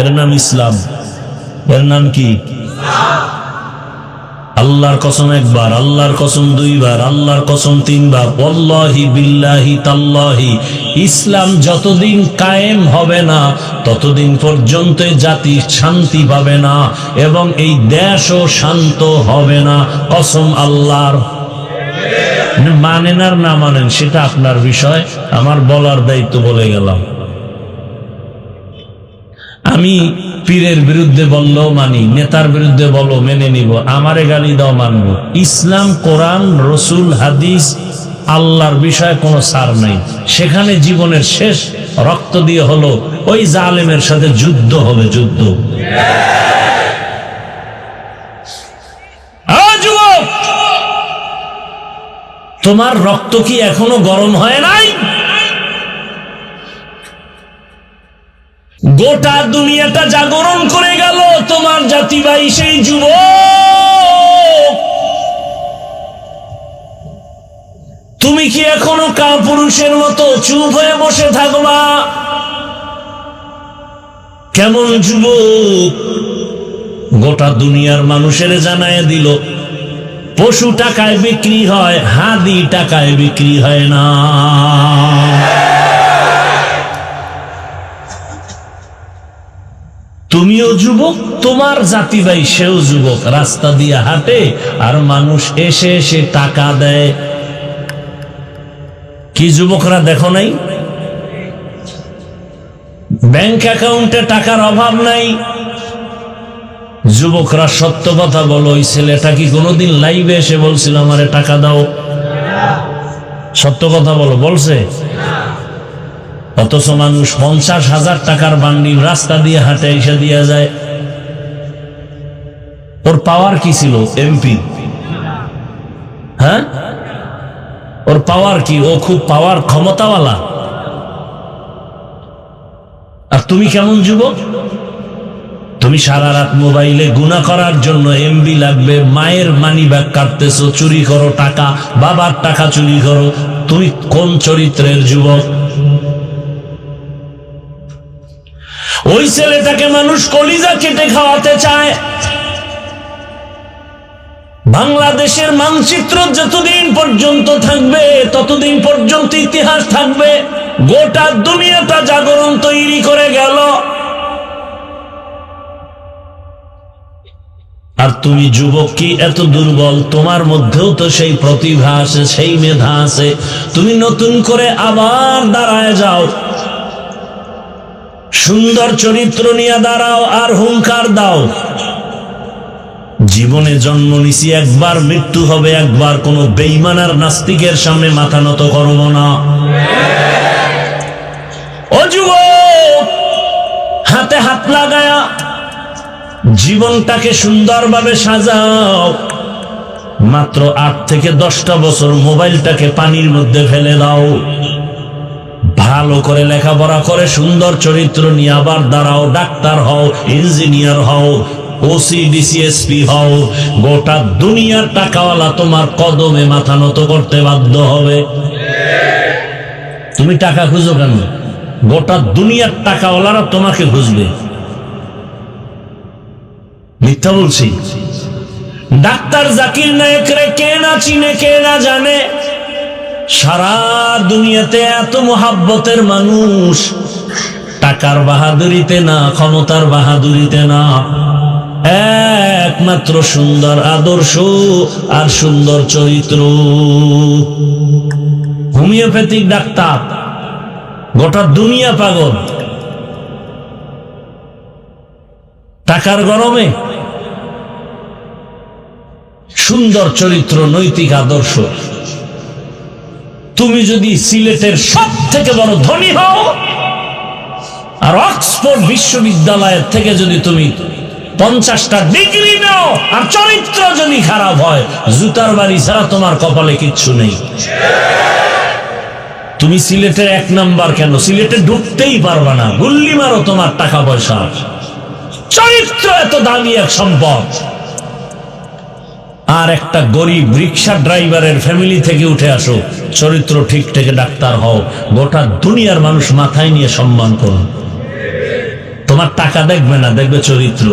S1: এর নাম ইসলাম। এর নাম কি? আল্লাহর কসম একবার, আল্লাহর কসম দুইবার, আল্লাহর কসম তিনবার, ওয়াল্লাহি বিল্লাহি তাল্লাহি, ইসলাম যতদিন কায়েম হবে না ততদিন পর্যন্ত জাতি শান্তি পাবে না এবং এই দেশও শান্ত হবে না। কসম আল্লাহর। মানেন আর না মানেন সেটা আপনার বিষয়, আমার বলার দায়িত্ব বলে গেলাম। আমি পীরের বিরুদ্ধে বললেও মানি, নেতার বিরুদ্ধে বলো মেনে নিব, আমারে গালি দাও মানব। ইসলাম, কোরআন, রসুল, হাদিস, আল্লাহর বিষয়ে কোনো ছাড় নাই। সেখানে জীবনের শেষ রক্ত দিয়ে হলো ওই জালেমের সাথে যুদ্ধ হবে, যুদ্ধ। যুবক, তোমার রক্ত কি এখনো গরম হয় নাই? গোটা দুনিয়াটা জাগরণ করে গেল তোমার জাতি ভাই সেই যুবক। তুমি কি এখনো কাপুরুষের মতো চুপ হয়ে বসে থাকবা? কেমন যুবক? গোটা দুনিয়ার মানুষের জানায় দিল পশু টাকায় বিক্রি হয়, হাদি টাকায় বিক্রি হয় না। তুমিও যুবক, তোমার জাতি ভাই সেও যুবক, রাস্তা দিয়ে হাঁটে আর মানুষ এসে এসে টাকা দেয়। কি যুবকরা দেখো নাই? ব্যাংক অ্যাকাউন্টে টাকার অভাব নাই। যুবকরা সত্য কথা বলো, ওই ছেলেটা কি কোনোদিন লাইভে এসে বলছিল আমারে টাকা দাও? সত্য কথা বলো, বলছে? অথচ মানুষ 50,000 টাকার বান্ডিল রাস্তা দিয়ে হাঁটে এসে দিয়ে যায়। ওর পাওয়ার কি ছিল? এমপি। হ্যাঁ, ওর পাওয়ার কি? ও খুব পাওয়ার, ক্ষমতাওয়ালা। আর তুমি কেমন যুবক? তুমি সারা রাত মোবাইলে গুনাহ করার জন্য এমবি লাগবে, মায়ের মানি ব্যাগ কাটতেছো, চুরি করো টাকা, বাবার টাকা চুরি করো। তুমি কোন চরিত্রের যুবক? ওই ছেলেটাকে মানুষ কলিজা কেটে খাওয়াতে চায়। বাংলাদেশের মানচিত্র যতদিন পর্যন্ত থাকবে ততদিন পর্যন্ত ইতিহাস থাকবে। গোটা দুনিয়াটা জাগরণ তৈরি করে গেল। আর তুমি যুবক কি এত দুর্বল? তোমার মধ্যেও তো সেই প্রতিভা আছে, সেই মেধা আছে। তুমি নতুন করে আবার দাঁড়ায় যাও, সুন্দর চরিত্র নিয়ে দাঁড়াও আর হুঙ্কার দাও। জীবনে জন্ম নিছি একবার, মৃত্যু হবে একবার। কোনো বেঈমান আর নাস্তিকের সামনে মাথা নত করব না। ও যুবক, হাতে হাত লাগায়া জীবনটাকে সুন্দরভাবে সাজাও। মাত্র 8 থেকে 10টা বছর মোবাইলটাকে পানির মধ্যে ফেলে দাও। ভালো করে লেখাপড়া করে সুন্দর চরিত্র নিয়ে আবার দাঁড়াও। ডাক্তার হও, ইঞ্জিনিয়ার হও, ওসি ডিসিএসপি হও। গোটা দুনিয়ার টাকাওয়ালা তোমার কদমে মাথা নত করতে বাধ্য হবে। তুমি টাকা খুঁজো কেন? গোটা দুনিয়ার টাকাওয়ালারা তোমাকে খুঁজবে। মিথ্যা বলছি? ডাক্তার জাকির নায়েকরে কে না চিনে, কে না জানে? সারা দুনিয়াতে এত মোহাব্বতের মানুষ, টাকার বাহাদুরিতে না, ক্ষমতার বাহাদুরিতে না, একমাত্র সুন্দর আদর্শ আর সুন্দর চরিত্র। হোমিওপ্যাথিক ডাক্তার, গোটা দুনিয়া পাগল। টাকার গরমে সুন্দর চরিত্র, নৈতিক আদর্শ। তুমি যদি সিলেটের সব থেকে বড় ধনী হও, আর অক্সফোর্ড বিশ্ববিদ্যালয়ের থেকে যদি তুমি 50টা ডিগ্রি নাও আর চরিত্র যদি খারাপ হয়, জুতার বাড়ি ছাড়া তোমার কপালে কিচ্ছু নেই। তুমি সিলেটের 1 নাম্বার কেন? সিলেটে ঢুকতেই পারবা না, গুল্লি মারো তোমার টাকা পয়সা। চরিত্র এত দামি এক সম্পদ। আর একটা গরিব রিক্সা ড্রাইভারের ফ্যামিলি থেকে উঠে আসো, চরিত্র ঠিক থেকে ডাক্তার হও, গোটা দুনিয়ার মানুষ মাথায় নিয়ে সম্মান করো। তোমার টাকা দেখবে না, দেখবে চরিত্র।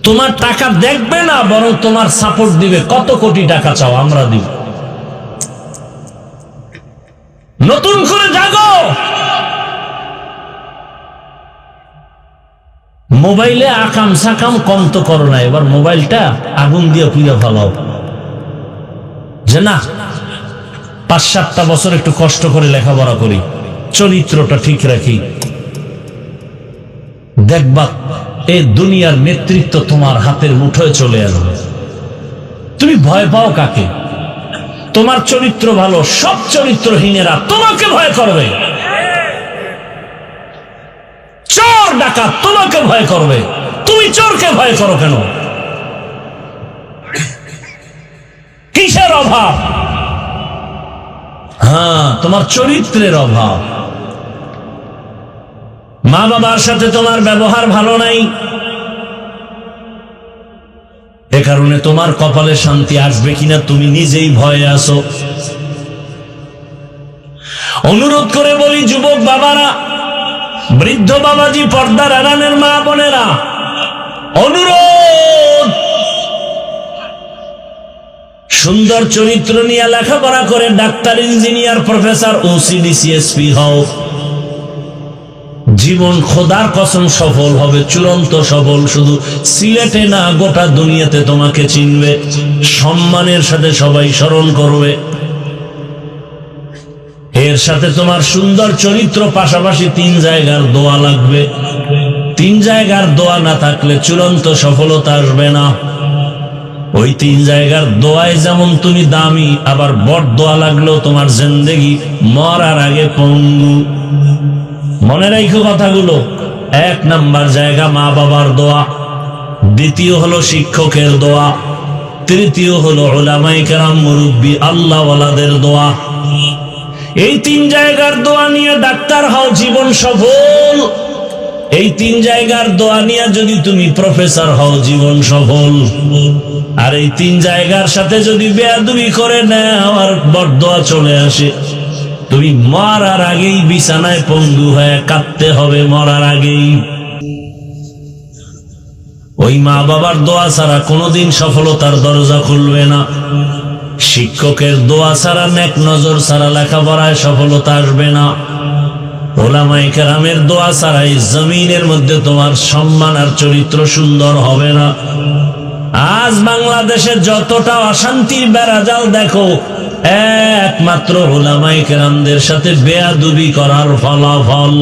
S1: তোমার টাকা দেখবে না, বরং তোমার সাপোর্ট দিবে। কত কোটি টাকা চাও, আমরা দিব। নতুন করে জাগো। মোবাইলে আকাম সাকাম কম তো করো না, এবার মোবাইলটা আগুন দিয়ে পুড়ে ফেলাও। যে না, 5-7টা বছর একটু কষ্ট করে লেখাপড়া করি, চরিত্রটা ঠিক রাখি, দেখবা এই দুনিয়ার নেতৃত্ব তোমার হাতের মুঠোয় চলে আসবে। তুমি ভয় পাও কাকে? তোমার চরিত্র ভালো, সব চরিত্রহীনেরা তোমাকে ভয় করবে। চোর ডাকাত তোমাকে ভয় করবে, তুমি চোরকে ভয় করো কেন? কিসের অভাব? হ্যাঁ, তোমার চরিত্রের অভাব। মা বাবার সাথে তোমার ব্যবহার ভালো নাই, এ কারণে তোমার কপালে শান্তি আসবে কিনা তুমি নিজেই ভয়ে আছো। অনুরোধ করে বলি যুবক বাবারা, বৃদ্ধ বাবাজি, পর্দার আড়ালের মা বোনেরা, অনুরোধ, সুন্দর চরিত্র নিয়ে লেখাপড়া করে doctor, engineer, professor, OCD, CSP হও। জীবন খোদার কসম সফল হবে, চূড়ান্ত সফল। শুধু সিলেটে না, গোটা দুনিয়াতে তোমাকে চিনবে, সম্মানের সাথে সবাই স্মরণ করবে। এর সাথে তোমার সুন্দর চরিত্র, পাশাপাশি 3 জায়গার দোয়া লাগবে। 3 জায়গার দোয়া না থাকলে চূড়ান্ত সফলতা আসবে না। ওই 3 জায়গার দোয়ায় যেমন তুমি দামি, আবার বড় দোয়া লাগলেও তোমার জিন্দেগি মরার আগে পঙ্গু। মনে রাখো কথাগুলো। 1 নাম্বার জায়গা মা বাবার দোয়া, দ্বিতীয় হলো শিক্ষকের দোয়া, তৃতীয় হলো উলামায়ে কেরাম, মুরব্বী, আল্লাহওয়ালাদের দোয়া। এই 3 জায়গার দোয়া নিয়ে ডাক্তার হও, জীবন সফল। এই 3 জায়গার দোয়া নিয়ে যদি তুমি প্রফেসর হও, জীবন সফল। আর এই 3 জায়গার সাথে যদি বেয়াদবি করে নাও আর বরদোয়া চলে আসে, তুমি মরার আগেই বিছানায় পঙ্গু হয়ে কাঁদতে হবে, মরার আগেই। ওই মা বাবার দোয়া ছাড়া কোনোদিন সফলতার দরজা খুলবে না। শিক্ষকের দোয়া ছাড়া, নেক নজর ছাড়া লেখাপড়ায় সফলতা আসবে না। উলামায়ে কেরামের দোয়া ছাড়া এই জমিনের মধ্যে তোমার সম্মান আর চরিত্র সুন্দর হবে না। আজ বাংলাদেশে যতটা অশান্তির বেড়াজাল দেখো, একমাত্র উলামায়ে কেরামদের সাথে বেয়াদবি করার ফলাফল।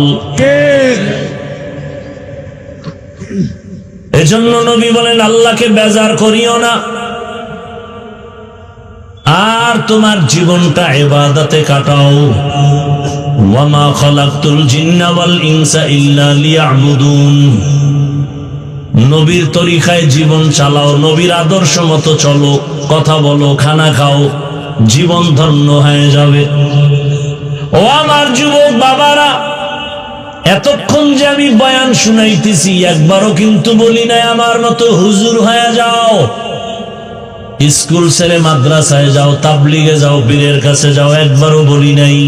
S1: এজন্য নবী বলেন, আল্লাহকে বেজার করিও না, আর তোমার জীবনটা ইবাদতে কাটাও। ওয়ামা খালাকতুল জিন্না ওয়াল ইনসা ইল্লা লিয়াবুদুন। নবীর তরিকায় জীবন চালাও, নবীর আদর্শ মতো চলো, কথা বলো, খানা খাও, জীবন ধন্য হয়ে যাবে। ও আমার যুবক বাবারা, এতক্ষণ যে আমি বয়ান শুনাইতেছি, একবারও কিন্তু বলি নাই আমার মতো হুজুর হয়ে যাও, স্কুল ছেড়ে মাদ্রাসায় যাও, তাবলিগে যাও, পীরের কাছে যাও, একবারও বলি নাই।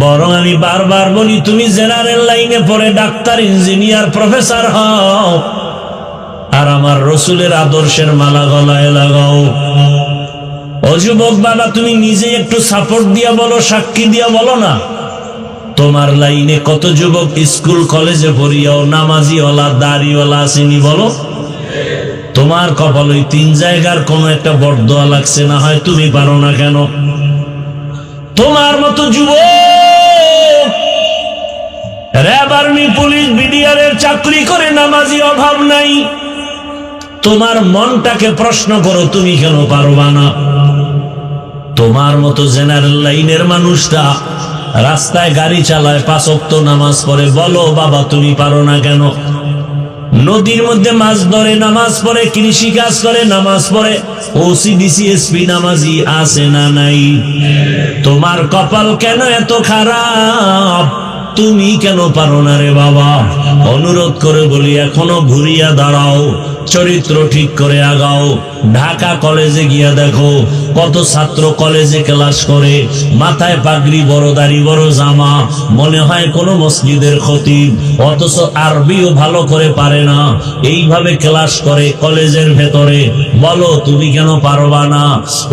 S1: বরং আমি বারবার বলি, তুমি জেনারেল লাইনে পড়ে ডাক্তার, ইঞ্জিনিয়ার, প্রফেসর হও, আর আমার রসুলের আদর্শের মালা গলায় লাগাও। ও যুবক বাবা, তুমি নিজে একটু সাপোর্ট দিয়া বলো, সাক্ষী দিয়া বলো না, তোমার লাইনে কত যুবক স্কুল কলেজে পড়িয়াও নামাজিওয়ালা, দাড়িওয়ালা আসেনি? বলো। তোমার কপাল ওই 3 জায়গার কোন একটা বরদোয়া লাগছে না হয়, তুমি পারো না কেন? তোমার মতো যুবক র্যাব, আর্মি, পুলিশ, বিডিআর এর চাকরি করে নামাজি অভাব নাই। তোমার মনটাকে প্রশ্ন করো, তুমি কেন পারবা না? তোমার মতো জেনারেল লাইনের মানুষটা রাস্তায় গাড়ি চালায়, 5 ওয়াক্ত নামাজ পড়ে। বলো বাবা তুমি পারো না কেন? নদীর মধ্যে মাছ ধরে নামাজ পড়ে, কৃষি কাজ করে নামাজ পড়ে, ওসিডিসিএসপি নামাজি আছে না নাই? তোমার কপাল কেন এত খারাপ? তুমি কেন পারো না রে বাবা? অনুরোধ করে বলি, এখনো ঘুরিয়া দাঁড়াও, চরিত্র ঠিক করে আগাও। ঢাকা কলেজে গিয়া দেখো কত ছাত্র কলেজে ক্লাস করে, মাথায় পাগড়ি, বড় দাড়ি, বড় জামা, মনে হয় কোন মসজিদের খতিব, অথচ আরবিও ভালো করে পারে না। এইভাবে ক্লাস করে কলেজের ভেতরে। বলো তুমি কেন পারবা না?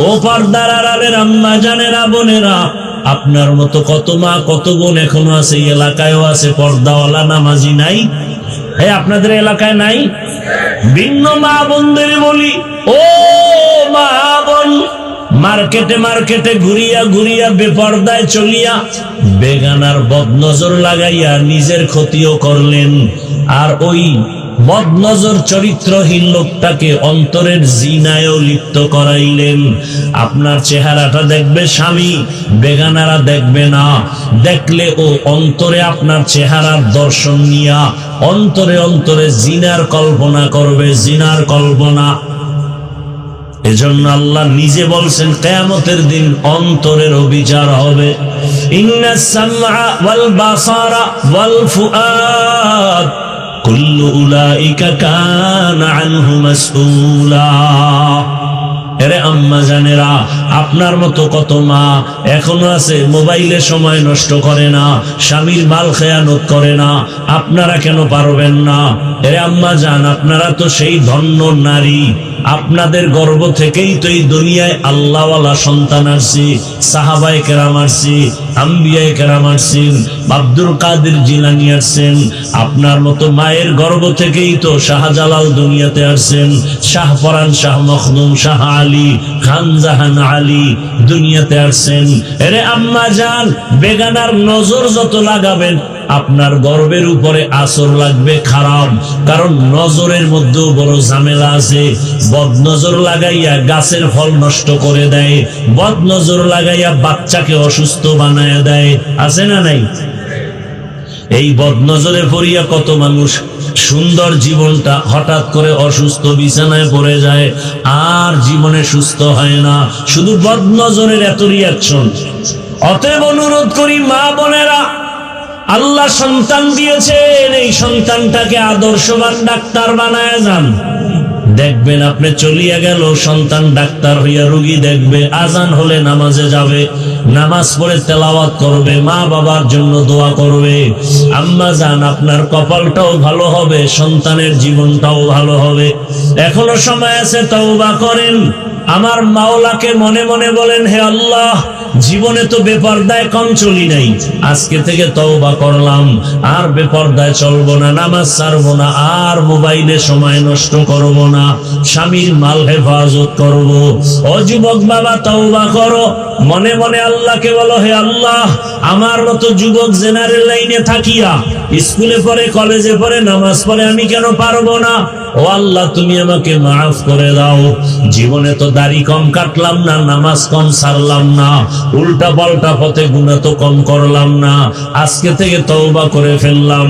S1: ও পর্দার আড়ালের আম্মা জানেরা, বোনেরা, আপনার মতো কত মা কত বোন এখনো আছে, এই এলাকায়ও আছে পর্দাওয়ালা নামাজি নাই? আপনাদের এলাকায় নাই? ভিন্ন মা বোনদের বলি, ও মা বোন, মার্কেটে মার্কেটে ঘুরিয়া ঘুরিয়া বেপর্দায় চলিয়া বেগানার বদনজর লাগাইয়া নিজের ক্ষতিও করলেন, আর ওই বদনজর চরিত্রহীন লোকটাকে অন্তরের জিনায়ও লিপ্ত করাইলেন। আপনার চেহারাটা দেখবে স্বামী, বেগানারা দেখবে না। দেখলে ও অন্তরে আপনার চেহারার দর্শন নিয়া অন্তরে অন্তরে জিনার কল্পনা করবে, জিনার কল্পনা। এজন্য আল্লাহ নিজে বলছেন কিয়ামতের দিন অন্তরের বিচার হবে। ইন্নাস সামআ ওয়াল বাসারা ওয়াল ফুআদ কুল্লু উলাইকা কানা আনহু মাসউলা। এরে আম্মা জানেরা, আপনার মতো কত মা এখনো আছে মোবাইলে সময় নষ্ট করে না, স্বামীর মাল খেয়ানত করে না। আপনারা কেন পারবেন না? এরে আম্মা জান, আপনারা তো সেই ধন্য নারী, আপনাদের গর্ভ থেকেই তো এই দুনিয়ায় আল্লাহওয়ালা সন্তান আসছে, সাহাবায়ে কেরাম আসছে, আম্বিয়ায়ে কেরাম আসছেন, আব্দুল কাদের জিলানী আসছেন। আপনার মতো মায়ের গর্ভ থেকেই তো শাহজালাল দুনিয়াতে আসছেন, শাহপরান, শাহ মখদুম, শাহ আলী, খান জাহান আলী দুনিয়াতে আসছেন। এরে আম্মা জান, বেগানার নজর যত লাগাবেন আপনার গর্বের উপরে আসর লাগবে খারাপ, কারণ নজরের মধ্যেও বড় ঝামেলা আছে। বদনজর লাগাইয়া গাছের ফল নষ্ট করে দেয়, বদনজর লাগাইয়া বাচ্চাকে অসুস্থ বানায় দেয়, আছে না নাই? এই বদনজরে পড়িয়া কত মানুষ সুন্দর জীবনটা হঠাৎ করে অসুস্থ বিছানায় পড়ে যায়, আর জীবনে সুস্থ হয় না, শুধু বদনজরের এত রিয়াকশন। অতএব অনুরোধ করি মা বোনেরা, আল্লাহ সন্তান দিয়েছেন, এই সন্তানটাকে আদর্শবান ডাক্তার বানায় যান। দেখবেন আপনি চলিয়া গেল, সন্তান ডাক্তার হইয়া রোগী দেখবে, আজান হলে নামাজে যাবে, নামাজ পড়ে তেলাওয়াত করবে, মা বাবার জন্য দোয়া করবে। আম্মা জান, আপনার কপালটাও ভালো হবে, সন্তানের জীবনটাও ভালো হবে। এখনো সময় আছে, তওবা করেন। আমার মাওলাকে মনে মনে বলেন, হে আল্লাহ, জীবনে তো বেপর্দায় কম চলি নাই, আজকে থেকে তওবা করলাম, আর বেপর্দায় চলবো না, নামাজ ছাড়বো না, আর মোবাইলে সময় নষ্ট করব না, স্বামীর মাল হেফাজত করব। ও যুবক বাবা, তওবা করো, মনে মনে আল্লাহকে বলো, হে আল্লাহ, আমার মতো যুবক জেনারেল লাইনে থাকিয়া স্কুলে পড়ে, কলেজে পড়ে, নামাজ পড়ে, আমি কেন পারবো না? ও আল্লাহ, তুমি আমাকে মাফ করে দাও। জীবনে তো দাড়ি কম কাটলাম না, নামাজ কম ছাড়লাম না, উল্টা পাল্টা পথে গুনাহ তো কম করলাম না, আজকে থেকে তওবা করে ফেললাম,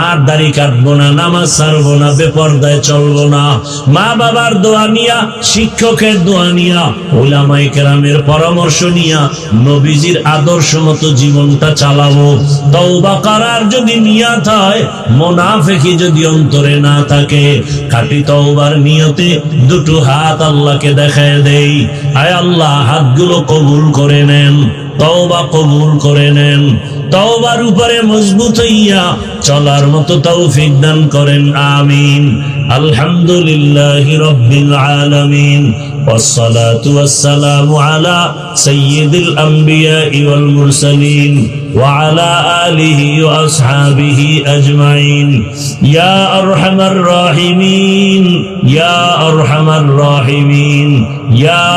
S1: আর দাড়ি কাটবো না, নামাজ ছাড়বো না, বেপরদায় চলবো না। মা বাবার দোয়া নিয়া, শিক্ষকের দোয়া নিয়া, উলামায়ে কেরামের পরামর্শ নিয়া নবীজির আদর্শ মতো জীবনটা চালাবো। তওবা করার যদি নিয়ত হয়, মুনাফিকি যদি অন্তরে না থাকে, খাঁটি তওবার নিয়তে দুটো হাত আল্লাহকে দেখায় দেই। আয় আল্লাহ, হাতগুলো কবুল করে নেন, তওবা কবুল করে নেন, তওবার উপরে মজবুত হইয়া চলার মতো তৌফিক দান করেন, আমিন। আলহামদুলিল্লাহি রাব্বিল আলামিন, والصلاة والسلام على سيد الأنبياء والمرسلين وعلى آله وأصحابه أجمعين. يا أرحم الراحمين، يا أرحم الراحمين، يا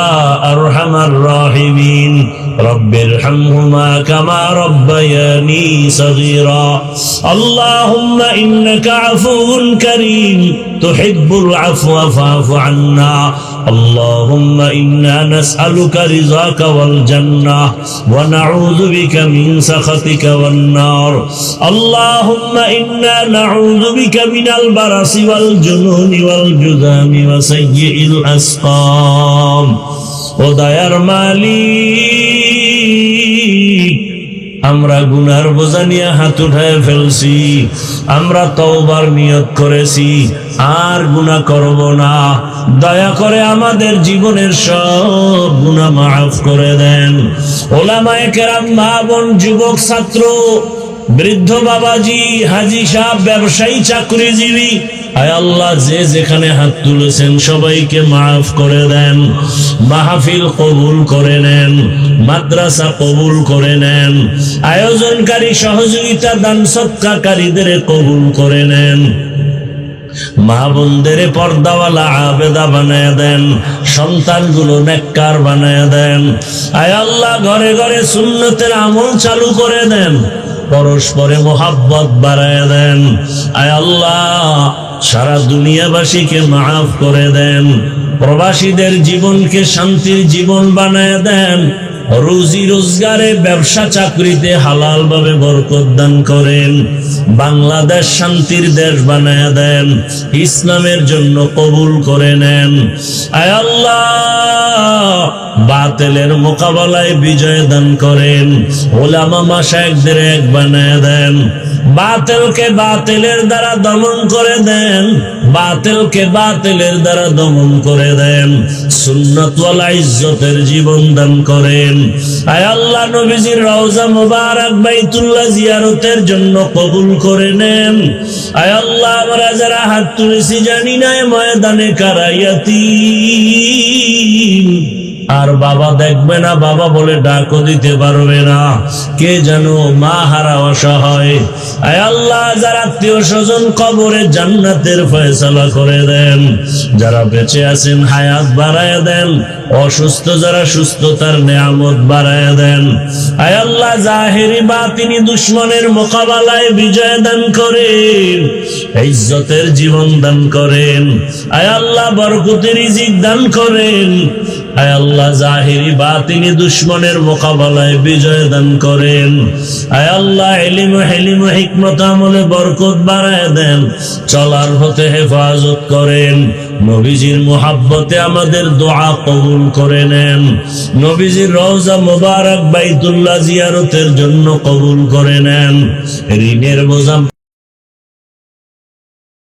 S1: أرحم الراحمين. رب ارحمهما كما ربياني صغيرا. اللهم إنك عفو كريم تحب العفو فاعف عنا. اللهم إنا نسألك رضاك والجنة ونعوذ بك من سخطك والنار اللهم إنا نعوذ بك من البرص والجنون والجذام وسيء الأسقام ودير মালিক আমরা গুনার বোঝা নিয়ে হাত উঠায় ফেলছি আমরা তওবার নিয়ত করেছি আর গুনাহ করব না দয়া করে আমাদের জীবনের সব গুনাহ মাফ করে দেন ওলামায়ে কেরাম মা বোন যুবক ছাত্র বৃদ্ধ বাবাজি হাজী সাহেব ব্যবসায়ী চাকরিজীবী আয় আল্লাহ যে যেখানে হাত তুলেছেন সবাইকে মাফ করে দেন মাহফিল কবুল করে নেন মাদ্রাসা কবুল করে নেন আয়োজনকারী সহযোগিতা দান সদকাকারীদের কবুল করে নেন মা বোনদের পর্দাওয়ালা আবেদা বানায় দেন সন্তানগুলো নেককার বানায় দেন আয় আল্লাহ ঘরে ঘরে সুন্নতের আমল চালু করে দেন পরস্পরে মোহাব্বত বাড়ায় দেন আয় আল্লাহ সারা দুনিয়াবাসীকে মাফ করে দেন প্রবাসীদের জীবনকে শান্তির জীবন বানায় দেন রুজি রোজগারে ব্যবসা চাকরিতে হালাল ভাবে বরকত দান করেন বাংলাদেশ শান্তির দেশ বানায় দেন ইসলামের জন্য কবুল করে নেন আয় আল্লাহ বাতিলের মোকাবেলায় বিজয় দান করেন ওলামা মাশায়েখদের এক বানায় দেন বাতিলকে বাতিলের দ্বারা দমন করে দেন বাতিলকে বাতিলের দ্বারা দমন করে দেন সুন্নাত ওয়াল ইজ্জতের জীবন দান করেন আয় আল্লাহ নবীজির রওজা মুবারক বাইতুল্লাহ জিয়ারতের জন্য কবুল করে নেন আয় আল্লাহ আমরা যারা হাত তুলেছি জানি না ময়দানে কারায়াতীম আর বাবা দেখবে না বাবা বলে ডাকও দিতে পারবে না কে জানো মা হারা অসহায় আয় আল্লাহ যারা আত্মীয় স্বজন কবরে জান্নাতের ফয়সালা করে দেন যারা বেঁচে আছেন হায়াত বাড়ায় দেন অসুস্থ যারা সুস্থতার নেয়ামত বাড়ায় দেন আয় আল্লাহ জাহেরি বাতিনি দুশমনের মোকাবেলায় বিজয় দান করেন ইজ্জতের জীবন দান করেন আয় আল্লাহ বরকতের রিজিক দান করেন আয় আল্লাহ জাহিরি বাতিনি দুশমনের মোকাবেলায় বিজয় দান করেন আয় আল্লাহ ইলম হিলম হিকমত আমলে বরকত বাড়ায় দেন চলার পথে হেফাজত করেন নবীজির মুহাব্বতে আমাদের দোয়া কবুল করে নেন নবীজির রওজা মুবারক বাইতুল্লাহ জিয়ারতের জন্য কবুল করে নেন ঋণের বোঝা